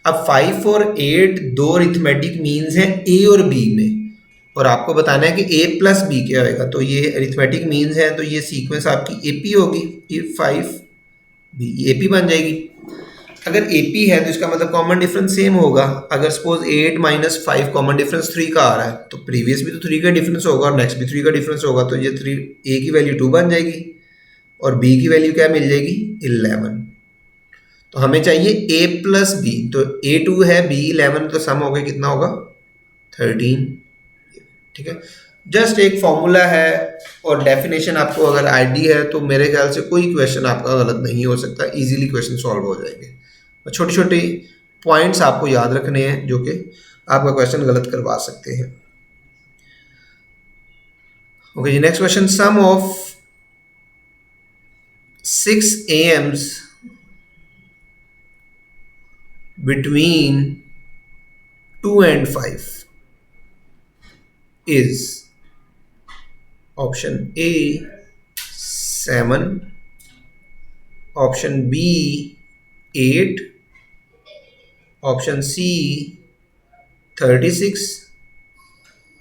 S1: अब 5 और 8 दो arithmetic means हैं A और B में, और आपको बताना है कि A प्लस B क्या होगा। तो ये अरिथमेटिक मीन्स हैं, तो ये सीक्वेंस आपकी AP होगी। ये 5 B AP बन जाएगी। अगर AP है तो इसका मतलब कॉमन डिफरेंस सेम होगा। अगर सपोज 8 - 5 कॉमन डिफरेंस 3 का आ रहा है, तो प्रीवियस भी तो 3 का डिफरेंस होगा और नेक्स्ट भी 3 का डिफरेंस होगा। तो ये 3 A की वैल्यू 2 बन जाएगी और B की वैल्यू क्या मिल जाएगी 11। तो हमें चाहिए A प्लस B, तो A 2 है B 11, तो सम हो गया कितना होगा 13। ठीक है, जस्ट एक फॉर्मूला है और डेफिनेशन आपको अगर आईडी है तो मेरे ख्याल से कोई क्वेश्चन आपका गलत नहीं हो सकता, इजीली क्वेश्चन सॉल्व हो जाएंगे। छोटे छोटे पॉइंट्स आपको याद रखने हैं जो कि आपका क्वेश्चन गलत करवा सकते हैं। ओके जी, next question. Sum of 6 AMs between 2 and 5 is option A 7, option B 8, option C 36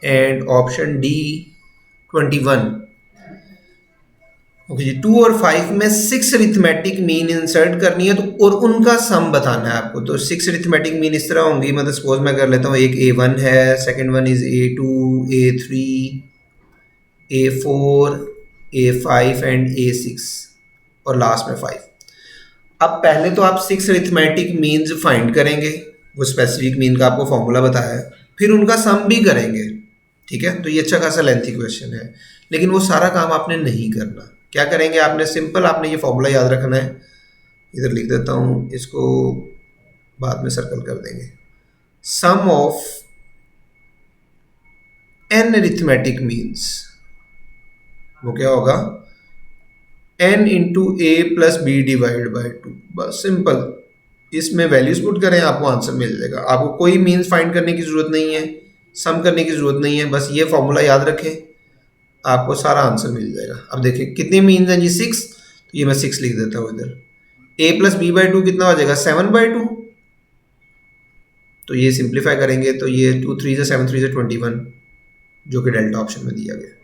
S1: and option D 21। Okay जी, 2 और 5 में 6 अरिथमेटिक मीन इंसर्ट करनी है, तो और उनका सम बताना है आपको। तो 6 अरिथमेटिक मीन इस तरह होंगी, मतलब सपोज मैं कर लेता हूँ, एक A1 है, second one is A2, A3, A4, A5 and A6 और लास्ट में 5। अब पहले तो आप 6 अरिथमेटिक मीन्स फाइंड करेंगे, वो स्पेसिफिक मीन का आपको फॉर्मूला बताया है, फिर उनका सम भी करेंगे। ठीक है, तो ये अच्छा खासा लेंथी क्वेश्चन है, लेकिन वो सारा काम आपने नहीं करना। क्या करेंगे आपने, सिंपल आपने ये फॉर्मूला याद रखना है। इधर लिख देता हूँ, इसको बाद में सर्कल कर देंगे। सम ऑफ n अरिथमेटिक मीन्स, वो क्या होगा n into A plus B divide by 2। बस सिंपल, इसमें वैल्यूज पुट करें, आपको आंसर मिल जाएगा। आपको कोई मीन्स फाइंड करने की जरूरत नहीं है, सम करने की जरूरत नहीं है, बस ये फॉर्मूला याद रखें, आपको सारा आंसर मिल जाएगा। अब देखिए कितने मीन्स हैं जी 6, तो ये मैं 6 लिख देता हूँ इधर। A प्लस B बाई 2 कितना हो जाएगा 7/2, तो ये सिंप्लीफाई करेंगे तो ये 2 3 से 7 3 से 21, जो कि डेल्टा ऑप्शन में दिया गया।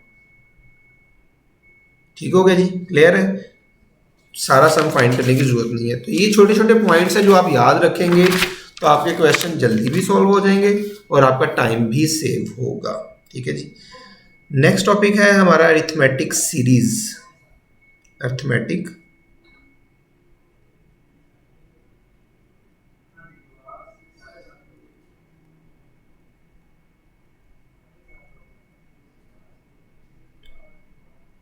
S1: ठीक हो गया जी, क्लियर है, सारा सम फाइंड करने की जरूरत नहीं है। तो ये छोटे छोटे पॉइंट्स हैं जो आप याद रखेंगे तो आपके क्वेश्चन जल्दी भी सॉल्व हो जाएंगे और आपका टाइम भी सेव होगा। ठीक है जी, नेक्स्ट टॉपिक है हमारा arithmetic series. Arithmetic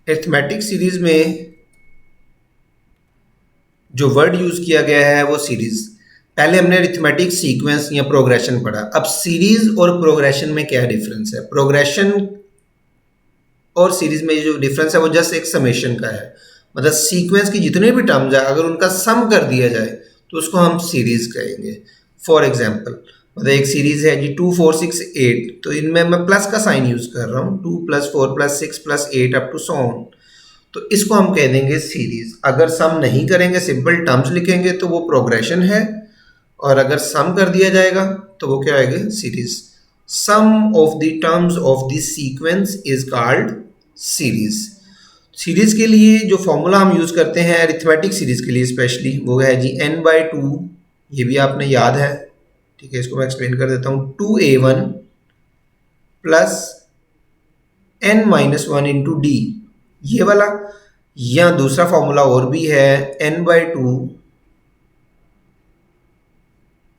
S1: arithmetic series में जो वर्ड यूज किया गया है वो सीरीज। पहले हमने अरिथमेटिक सीक्वेंस या प्रोग्रेशन पढ़ा, अब सीरीज और प्रोग्रेशन में क्या डिफरेंस है। प्रोग्रेशन और सीरीज में जो डिफरेंस है वो जस्ट एक समेशन का है, मतलब सीक्वेंस की जितने भी टर्म्स है अगर उनका सम कर दिया जाए तो उसको हम सीरीज कहेंगे। फॉर एग्जाम्पल, मतलब एक सीरीज है जी 2 4 6 8, तो इनमें मैं प्लस का साइन यूज कर रहा हूँ, 2 + 4 + 6 + 8 अप टू सो ऑन, तो इसको हम कह देंगे सीरीज। अगर सम नहीं करेंगे, सिंपल टर्म्स लिखेंगे तो वो प्रोग्रेशन है, और अगर सम कर दिया जाएगा तो वो क्या आएगा, series. Sum of the terms of the sequence is called series. Series के लिए जो फॉर्मूला हम यूज करते हैं अरिथमेटिक सीरीज के लिए स्पेशली, वो है जी n/2। ये भी आपने याद है, ठीक है। इसको मैं एक्सप्लेन कर देता हूँ। 2a1 plus n-1 into D, ये वाला। या दूसरा फॉर्मूला और भी है, n/2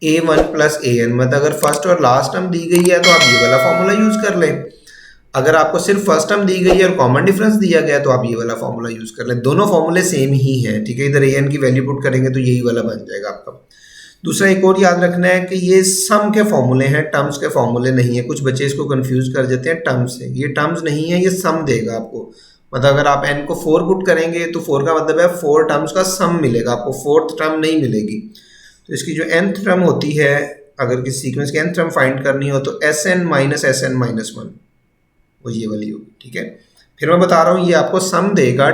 S1: a1 प्लस an। मतलब अगर फर्स्ट और लास्ट टर्म दी गई है तो आप ये वाला फॉर्मूला यूज कर लें। अगर आपको सिर्फ फर्स्ट टर्म दी गई है और कॉमन डिफरेंस दिया गया तो आप ये वाला फॉर्मूला यूज कर लें। दोनों फॉर्मूले सेम ही हैं, ठीक है। इधर an की वैल्यू पुट करेंगे तो यही वाला बन जाएगा आपका। दूसरा एक और याद रखना है कि ये सम के फॉर्मूले हैं, टर्म्स के फॉर्मूले नहीं है। कुछ बच्चे इसको कंफ्यूज कर देते हैं टर्म्स से। ये टर्म्स नहीं है, ये सम देगा आपको। मतलब अगर आप n को 4 पुट करेंगे तो 4 का मतलब है 4 टर्म्स का सम मिलेगा आपको, फोर्थ टर्म नहीं मिलेगी। तो इसकी जो nth टर्म होती है, अगर किसी सीक्वेंस की nth टर्म फाइंड करनी हो तो Sn माइनस Sn-1 वो ये वाली होगी, ठीक है। फिर मैं बता रहा हूँ, ये आपको सम देगा,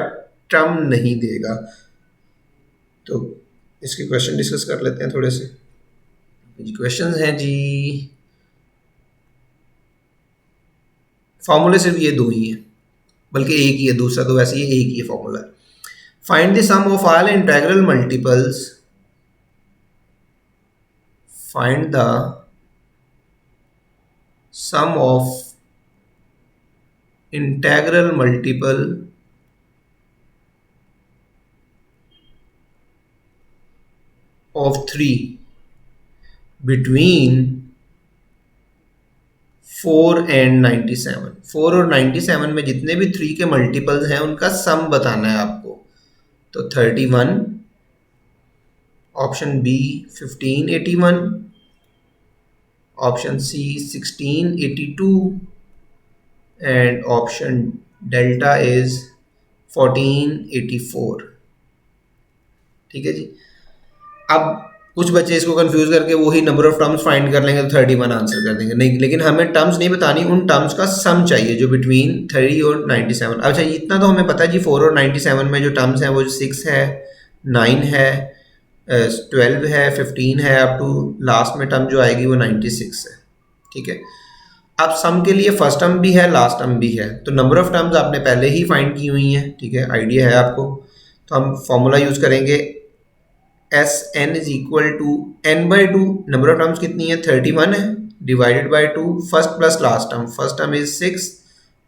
S1: टर्म नहीं देगा। तो इसके क्वेश्चन डिस्कस कर लेते हैं थोड़े से। क्वेश्चन हैं जी, फॉर्मूले सिर्फ ये दो ही हैं, बल्कि एक ही है, दूसरा तो वैसे ही एक ही है formula. Find the sum of all integral multiples, find the sum of integral multiple of 3 between 4 and 97। 4 और 97 में जितने भी 3 के मल्टीपल्स हैं उनका सम बताना है आपको। तो 31, option B 1581, option C 1682 and option delta is 1484, ठीक है जी। अब कुछ बच्चे इसको कंफ्यूज करके वही नंबर ऑफ टर्म्स फाइंड कर लेंगे तो 31 आंसर कर देंगे। नहीं, लेकिन हमें टर्म्स नहीं बतानी, उन टर्म्स का सम चाहिए जो बिटवीन 30 और 97। अच्छा, इतना तो हमें पता है जी, 4 और 97 में जो टर्म्स हैं वो 6 है, 9 है, 12 है, 15 है, अप टू लास्ट में टर्म जो आएगी वो 96 है, ठीक है। अब सम के लिए फर्स्ट टर्म भी है, लास्ट टर्म भी है, तो नंबर ऑफ टर्म्स आपने पहले ही फाइंड की हुई हैं, ठीक है, आइडिया है आपको। तो हम फॉर्मूला यूज करेंगे, Sn is equal to n/2। Number of terms कितनी है, 31 है, divided by 2, first plus last term. First term is 6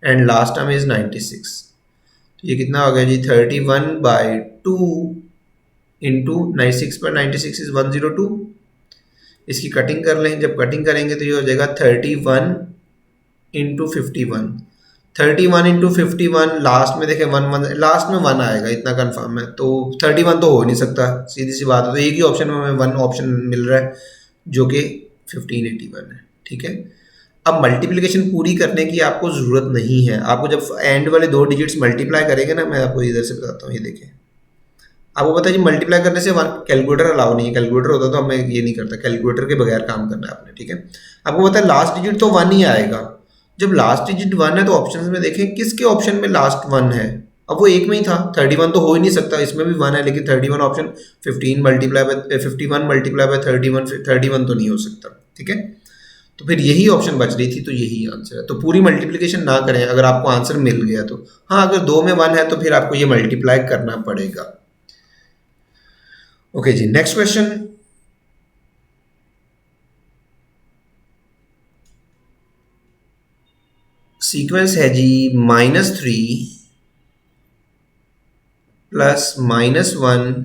S1: and last term is 96। तो ये कितना हो गया जी, 31/2 इंटू 96 पर 96 इज 102। इसकी कटिंग कर लें, जब कटिंग करेंगे तो ये हो जाएगा 31 इंटू 51। 31 इंटू 51, लास्ट में देखें 1 लास्ट में 1 आएगा, इतना कंफर्म है। तो 31 तो हो नहीं सकता, सीधी सी बात है। तो एक ही ऑप्शन में हमें 1 ऑप्शन मिल रहा है जो कि 1581 है, ठीक है। अब मल्टीप्लिकेशन पूरी करने की आपको ज़रूरत नहीं है। आपको जब एंड वाले 2 डिजिट्स मल्टीप्लाई करेंगे ना, मैं आपको इधर से बताता हूँ, ये देखें। आपको पता है जी, मल्टीप्लाई करने से 1 कैलकुलेटर अलाउ नहीं है। कैलकुलेटर होता तो हमें ये नहीं करता, कैलकुलेटर के बगैर काम करना है आपने, ठीक है। आपको पता है लास्ट डिजिट तो 1 ही आएगा। जब लास्ट डिजिट 1 है तो ऑप्शंस में देखें किसके ऑप्शन में लास्ट 1 है। अब वो एक में ही था, 31 तो हो ही नहीं सकता, इसमें भी 1 है, लेकिन 31 option 15 multiply by 51 multiply by 31 तो नहीं हो सकता, ठीक है। तो फिर यही ऑप्शन बच रही थी, तो यही आंसर है। तो पूरी मल्टीप्लिकेशन ना करें अगर आपको आंसर मिल गया तो। हाँ, अगर 2 में 1 है तो फिर आपको ये मल्टीप्लाई करना पड़ेगा। ओके जी, नेक्स्ट क्वेश्चन। सीक्वेंस है जी -3 प्लस -1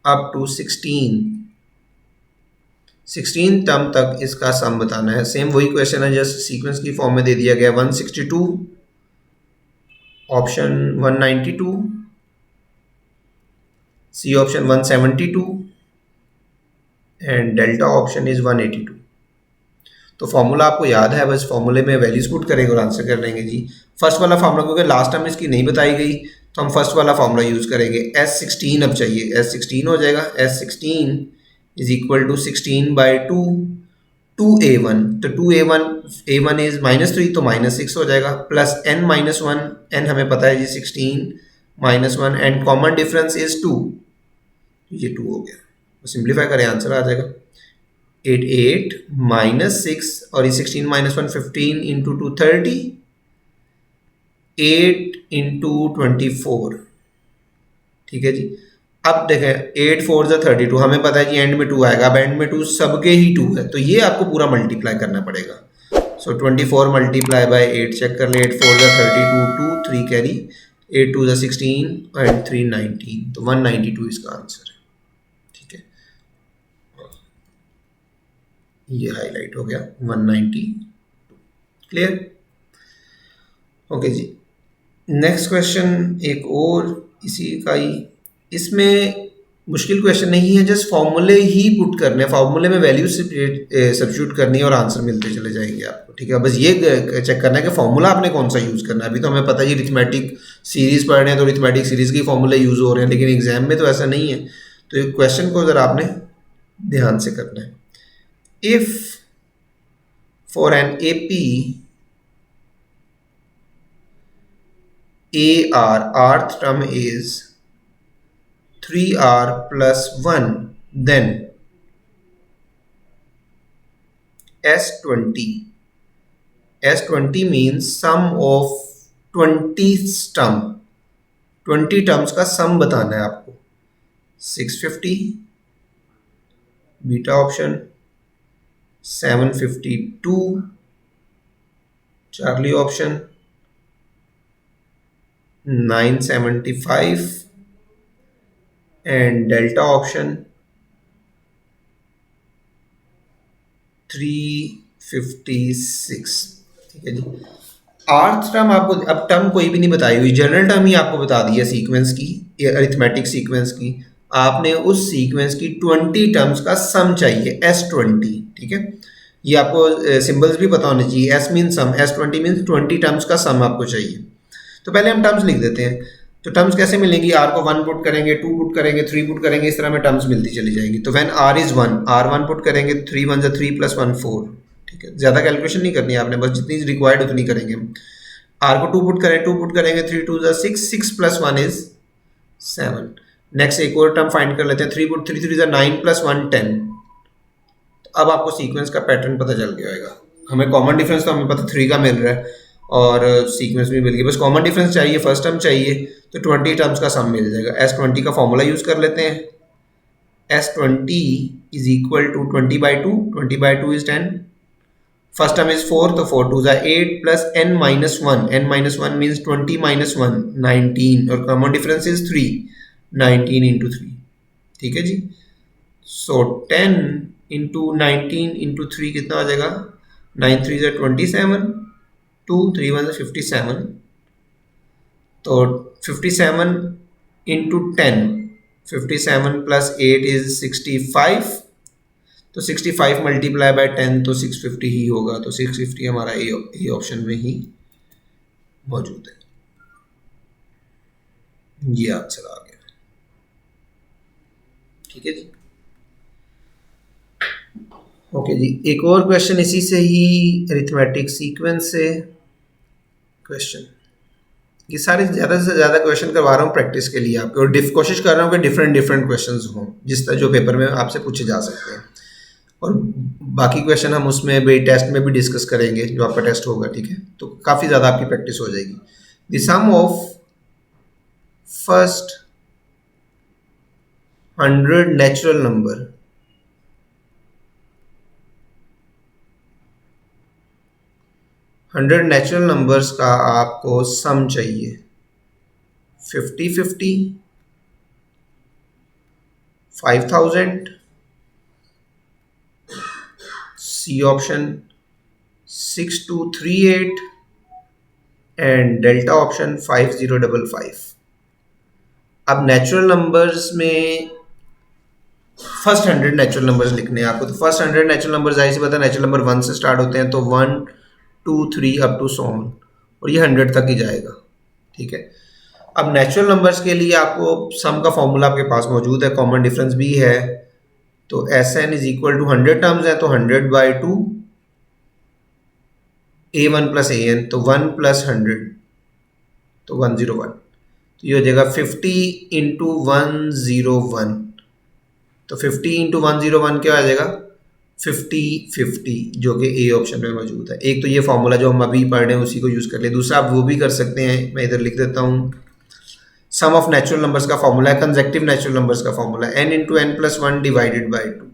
S1: अप टू 16 टर्म तक इसका सम बताना है। सेम वही क्वेश्चन है, जस्ट सीक्वेंस की फॉर्म में दे दिया गया। 162, option 192, C option 172 and delta option is 182। तो फॉर्मूला आपको याद है, बस फॉर्मूले में वैल्यूज पुट करेंगे और आंसर कर लेंगे जी। फर्स्ट वाला फॉर्मूला, क्योंकि लास्ट टाइम इसकी नहीं बताई गई तो हम फर्स्ट वाला फॉर्मूला यूज करेंगे। S16 अब चाहिए, S16 हो जाएगा। S16 is equal to 16/2 2a1। तो 2a1, a1 इज -3 तो -6 हो जाएगा, प्लस n-1, n हमें पता है जी 16 -1 एंड कॉमन डिफरेंस इज 2, ये 2 हो गया। तो सिंप्लीफाई करें आंसर आ जाएगा 8 -6 और ये 16 -1 15 इंटू 2 30, 8 इंटू 24। ठीक है जी। अब देखें 8 4 जा 32, हमें पता है कि एंड में 2 आएगा। अब एंड में 2 सबके ही 2 है, तो ये आपको पूरा मल्टीप्लाई करना पड़ेगा। सो 24 मल्टीप्लाई बाय 8, चेक कर ले। 8 4 जा 32, 2 3 कैरी, 8 2 जा 16 एंड 3 19, तो 192 इसका आंसर है। ठीक है, ये हाईलाइट हो गया 192। क्लियर? ओके जी, नेक्स्ट क्वेश्चन एक और इसी का ही, इसमें मुश्किल क्वेश्चन नहीं है, जस्ट फॉर्मूले ही पुट करने हैं, फॉर्मूले में वैल्यू सब्स्टिट्यूट करनी है और आंसर मिलते चले जाएंगे आपको। ठीक है, बस ये चेक करना है कि फॉर्मूला आपने कौन सा यूज़ करना है। अभी तो हमें पता है रिथमेटिक सीरीज पढ़ रहे हैं तो रिथमेटिक सीरीज के फॉर्मूले यूज़ हो रहे हैं, लेकिन एग्जाम में तो ऐसा नहीं है। तो एक क्वेश्चन को ज़रा आपने ध्यान से करना है। If for an AP rth term is 3r plus 1, then S20 means sum of 20 term, 20 terms का सम बताना है आपको। 650 beta option, 752 Charlie option, 975 and delta option 356। ठीक है जी। आर्थ टर्म आपको, अब टर्म कोई भी नहीं बताई हुई, जनरल टर्म ही आपको बता दी है सीक्वेंस की, अरिथमेटिक सीक्वेंस की। आपने उस सीक्वेंस की 20 टर्म्स का सम चाहिए, S20। ठीक है, ये आपको सिंबल्स भी पता होने चाहिए। S मीन सम, S20 मीन 20 टर्म्स का सम आपको चाहिए। तो पहले हम टर्म्स लिख देते हैं। तो टर्म्स कैसे मिलेंगी? R को 1 पुट करेंगे, 2 पुट करेंगे, 3 पुट करेंगे, इस तरह में टर्म्स मिलती चली जाएंगी। तो when R is 1, R1 put करेंगे, 3 1 3 प्लस 1 4। ठीक है, ज़्यादा कैलकुलेशन नहीं करनी है आपने, बस जितनी रिक्वायर्ड उतनी करेंगे हम। R को 2 पुट करें, 2 पुट करेंगे, 3 2 6, 6 प्लस 1 इज 7। नेक्स्ट एक और टर्म फाइंड कर लेते हैं, 3 पुट 3 3 9 प्लस 1 10। अब आपको सीक्वेंस का पैटर्न पता चल गया होगा। हमें कॉमन डिफरेंस तो हमें पता 3 का मिल रहा है और सीक्वेंस भी मिल गया, बस कॉमन डिफरेंस चाहिए, फर्स्ट टर्म चाहिए, तो 20 टर्म्स का सम मिल जाएगा। S20 का फॉर्मूला यूज़ कर लेते हैं। S20 is equal to 20 by 2, 20 by 2 इज 10, फर्स्ट टर्म इज 4, तो 4 2 8 plus n minus 1, n minus 1 means 20 minus 1 19, और कॉमन डिफरेंस इज 3, 19 into 3। ठीक है जी। सो 10 into 19 into 3 कितना हो जाएगा? 9 3 is 27, 2 3 1 is 57, तो 57 into 10, 57 plus 8 is 65, तो 65 मल्टीप्लाई बाय 10 तो 650 ही होगा, तो 650 हमारा ए ऑप्शन में ही मौजूद है। ये आंसर आ गया। ठीक है जी। ओके जी, एक और क्वेश्चन इसी से ही, अरिथमेटिक सीक्वेंस से क्वेश्चन। ये सारे ज़्यादा से ज़्यादा क्वेश्चन करवा रहा हूँ प्रैक्टिस के लिए आपके, और कोशिश कर रहा हूँ कि डिफरेंट क्वेश्चंस हों जिस तरह जो पेपर में आपसे पूछे जा सकते हैं। और बाकी क्वेश्चन हम उसमें भी टेस्ट में भी डिस्कस करेंगे, जो आपका टेस्ट होगा। ठीक है, तो काफ़ी ज़्यादा आपकी प्रैक्टिस हो जाएगी। The sum of first 100 natural number, 100 natural numbers का आपको सम चाहिए। 50-50, 5000, C option 6238 and delta option 5055। अब नेचुरल नंबर्स में फर्स्ट 100 नेचुरल नंबर्स लिखने हैं आपको। तो फर्स्ट 100 नेचुरल नंबर्स जाहिर सी बात है नेचुरल नंबर 1 से स्टार्ट होते हैं, तो 1 2 3 अप टू सो ऑन, और ये 100 तक ही जाएगा। ठीक है, अब नेचुरल नंबर्स के लिए आपको सम का फॉर्मूला आपके पास मौजूद है, कॉमन डिफरेंस भी है। तो Sn is equal to 100 terms है, तो 100 बाई 2, A1 प्लस AN, तो 1 प्लस 100, तो 101। तो ये हो जाएगा 50 इंटू 101, तो 50 इंटू 101 क्या आ जाएगा 50 जो कि ए ऑप्शन में मौजूद है। एक तो ये फॉर्मूला जो हम अभी पढ़ रहे हैं उसी को यूज़ कर ले, दूसरा आप वो भी कर सकते हैं, मैं इधर लिख देता हूँ। सम ऑफ नेचुरल नंबर्स का फॉर्मूला है, कंसेक्टिव नेचुरल नंबर्स का फॉर्मूला है n into n plus one divided by 2,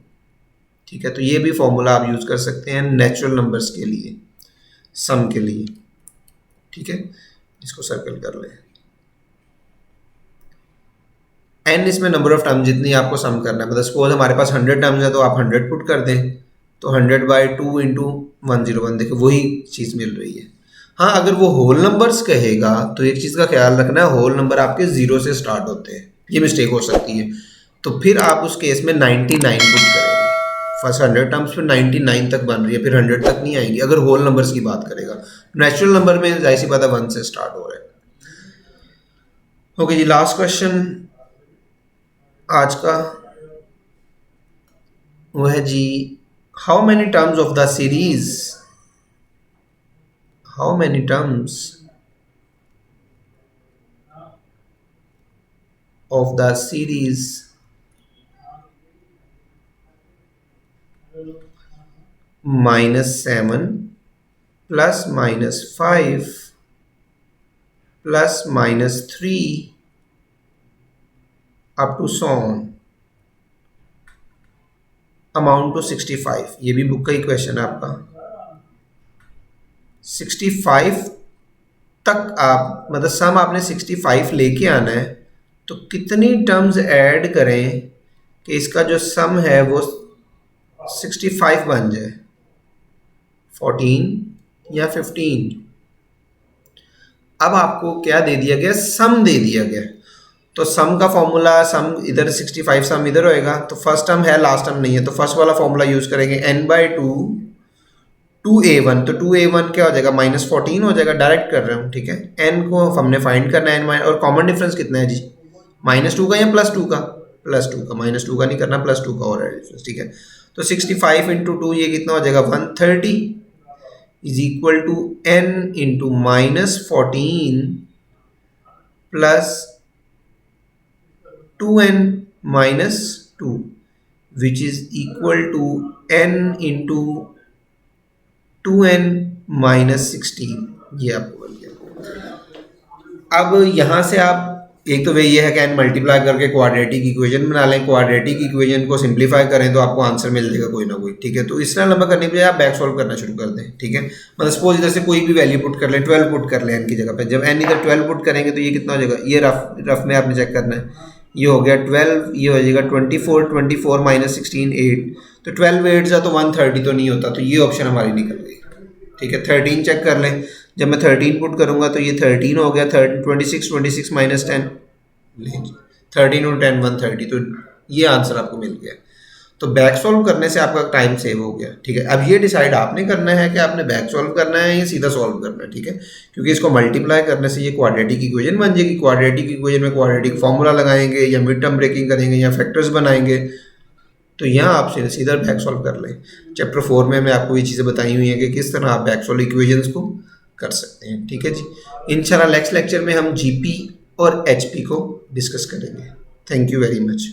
S1: ठीक है। तो ये भी फॉर्मूला आप यूज़ कर सकते हैं नेचुरल नंबर्स के लिए, सम के लिए, ठीक है। इसको सर्कल कर लें। n इसमें नंबर ऑफ टर्म जितनी आपको सम करना है, मतलब सपोज हमारे पास 100 टर्म्स है तो आप 100 पुट कर दें, तो 100 बाई 2 इंटू 101, देखो वही चीज़ मिल रही है। हाँ, अगर वो होल नंबर्स कहेगा तो एक चीज़ का ख्याल रखना है, होल नंबर आपके 0 से स्टार्ट होते हैं, ये मिस्टेक हो सकती है। तो फिर आप उस केस में 99 पुट करेंगे। फर्स्ट 100 टर्म्स फिर 99 तक बन रही है, फिर 100 तक नहीं आएंगी अगर होल नंबर्स की बात करेगा। नेचुरल नंबर में जाहिर सी बात है 1 से स्टार्ट हो रहा है। ओके जी, लास्ट क्वेश्चन आज का वो है जी, how many terms of the series, how many terms of the series -7 plus -5 plus -3 up to so on amount to 65। ये भी बुक का ही क्वेश्चन है आपका। 65 तक आप, मतलब सम आपने 65 लेके आना है, तो कितनी टर्म्स ऐड करें कि इसका जो सम है वो 65 बन जाए, 14 या 15। अब आपको क्या दे दिया गया, सम दे दिया गया, तो सम का फॉर्मूला, सम इधर 65 सम इधर होएगा, तो फर्स्ट टर्म है लास्ट टर्म नहीं है, तो फर्स्ट वाला फॉर्मूला यूज करेंगे n/2 2a1, तो 2a1 क्या हो जाएगा -14 हो जाएगा, डायरेक्ट कर रहे हूँ, ठीक है। n को हमने फाइंड करना है, n और कॉमन डिफरेंस कितना है जी, -2 का या +2 का, +2 का, -2 का नहीं करना, +2 का हो रहा है डिफरेंस, ठीक है। तो 65 इंटू 2 ये कितना हो जाएगा 130 is equal to n into -14 plus 2n minus 2 which is equal to n into 2n minus 16, ये आपको बन गया। अब यहाँ से आप एक तो वे ये है कि n मल्टीप्लाई करके क्वाड्रेटिक इक्वेशन बना लें, क्वाड्रेटिक इक्वेशन को सिंप्लीफाई करें तो आपको आंसर मिल जाएगा कोई ना कोई, ठीक है। तो इस तरह लंबा करने के बजाय आप बैक सॉल्व करना शुरू कर दें, ठीक है। मतलब सपोज इधर से कोई भी वैल्यू पुट कर लें, 12 पुट कर लें n की जगह पे, जब n इधर 12 पुट करेंगे तो ये कितना हो जाएगा, ये रफ में आपने चेक करना है, ये हो गया 12, ये हो जाएगा 24 माइनस 16 8, तो 12 8 जा तो 130 तो नहीं होता, तो ये ऑप्शन हमारी निकल गई, ठीक है। 13 चेक कर लें, जब मैं 13 पुट करूंगा तो ये 13 हो गया, 26 माइनस 10, 13 और 10 130, तो ये आंसर आपको मिल गया। तो बैक सॉल्व करने से आपका टाइम सेव हो गया, ठीक है। अब ये डिसाइड आपने करना है कि आपने बैक सॉल्व करना है या सीधा सॉल्व करना है, ठीक है। क्योंकि इसको मल्टीप्लाई करने से ये क्वाड्रेटिक इक्वेशन बन जाएगी, क्वाड्रेटिक इक्वेशन में क्वाड्रेटिक फॉर्मूला लगाएंगे या मिड टर्म ब्रेकिंग करेंगे या फैक्टर्स बनाएंगे, तो यहाँ आप सीधा बैक सॉल्व कर लें। चैप्टर 4 में मैं आपको ये चीज़ें बताई हुई हैं कि किस तरह आप बैक सॉल्व इक्वेशंस को कर सकते हैं, ठीक है जी। इंशाल्लाह नेक्स्ट लेक्चर में हम जीपी और एचपी को डिस्कस करेंगे। Thank you very much.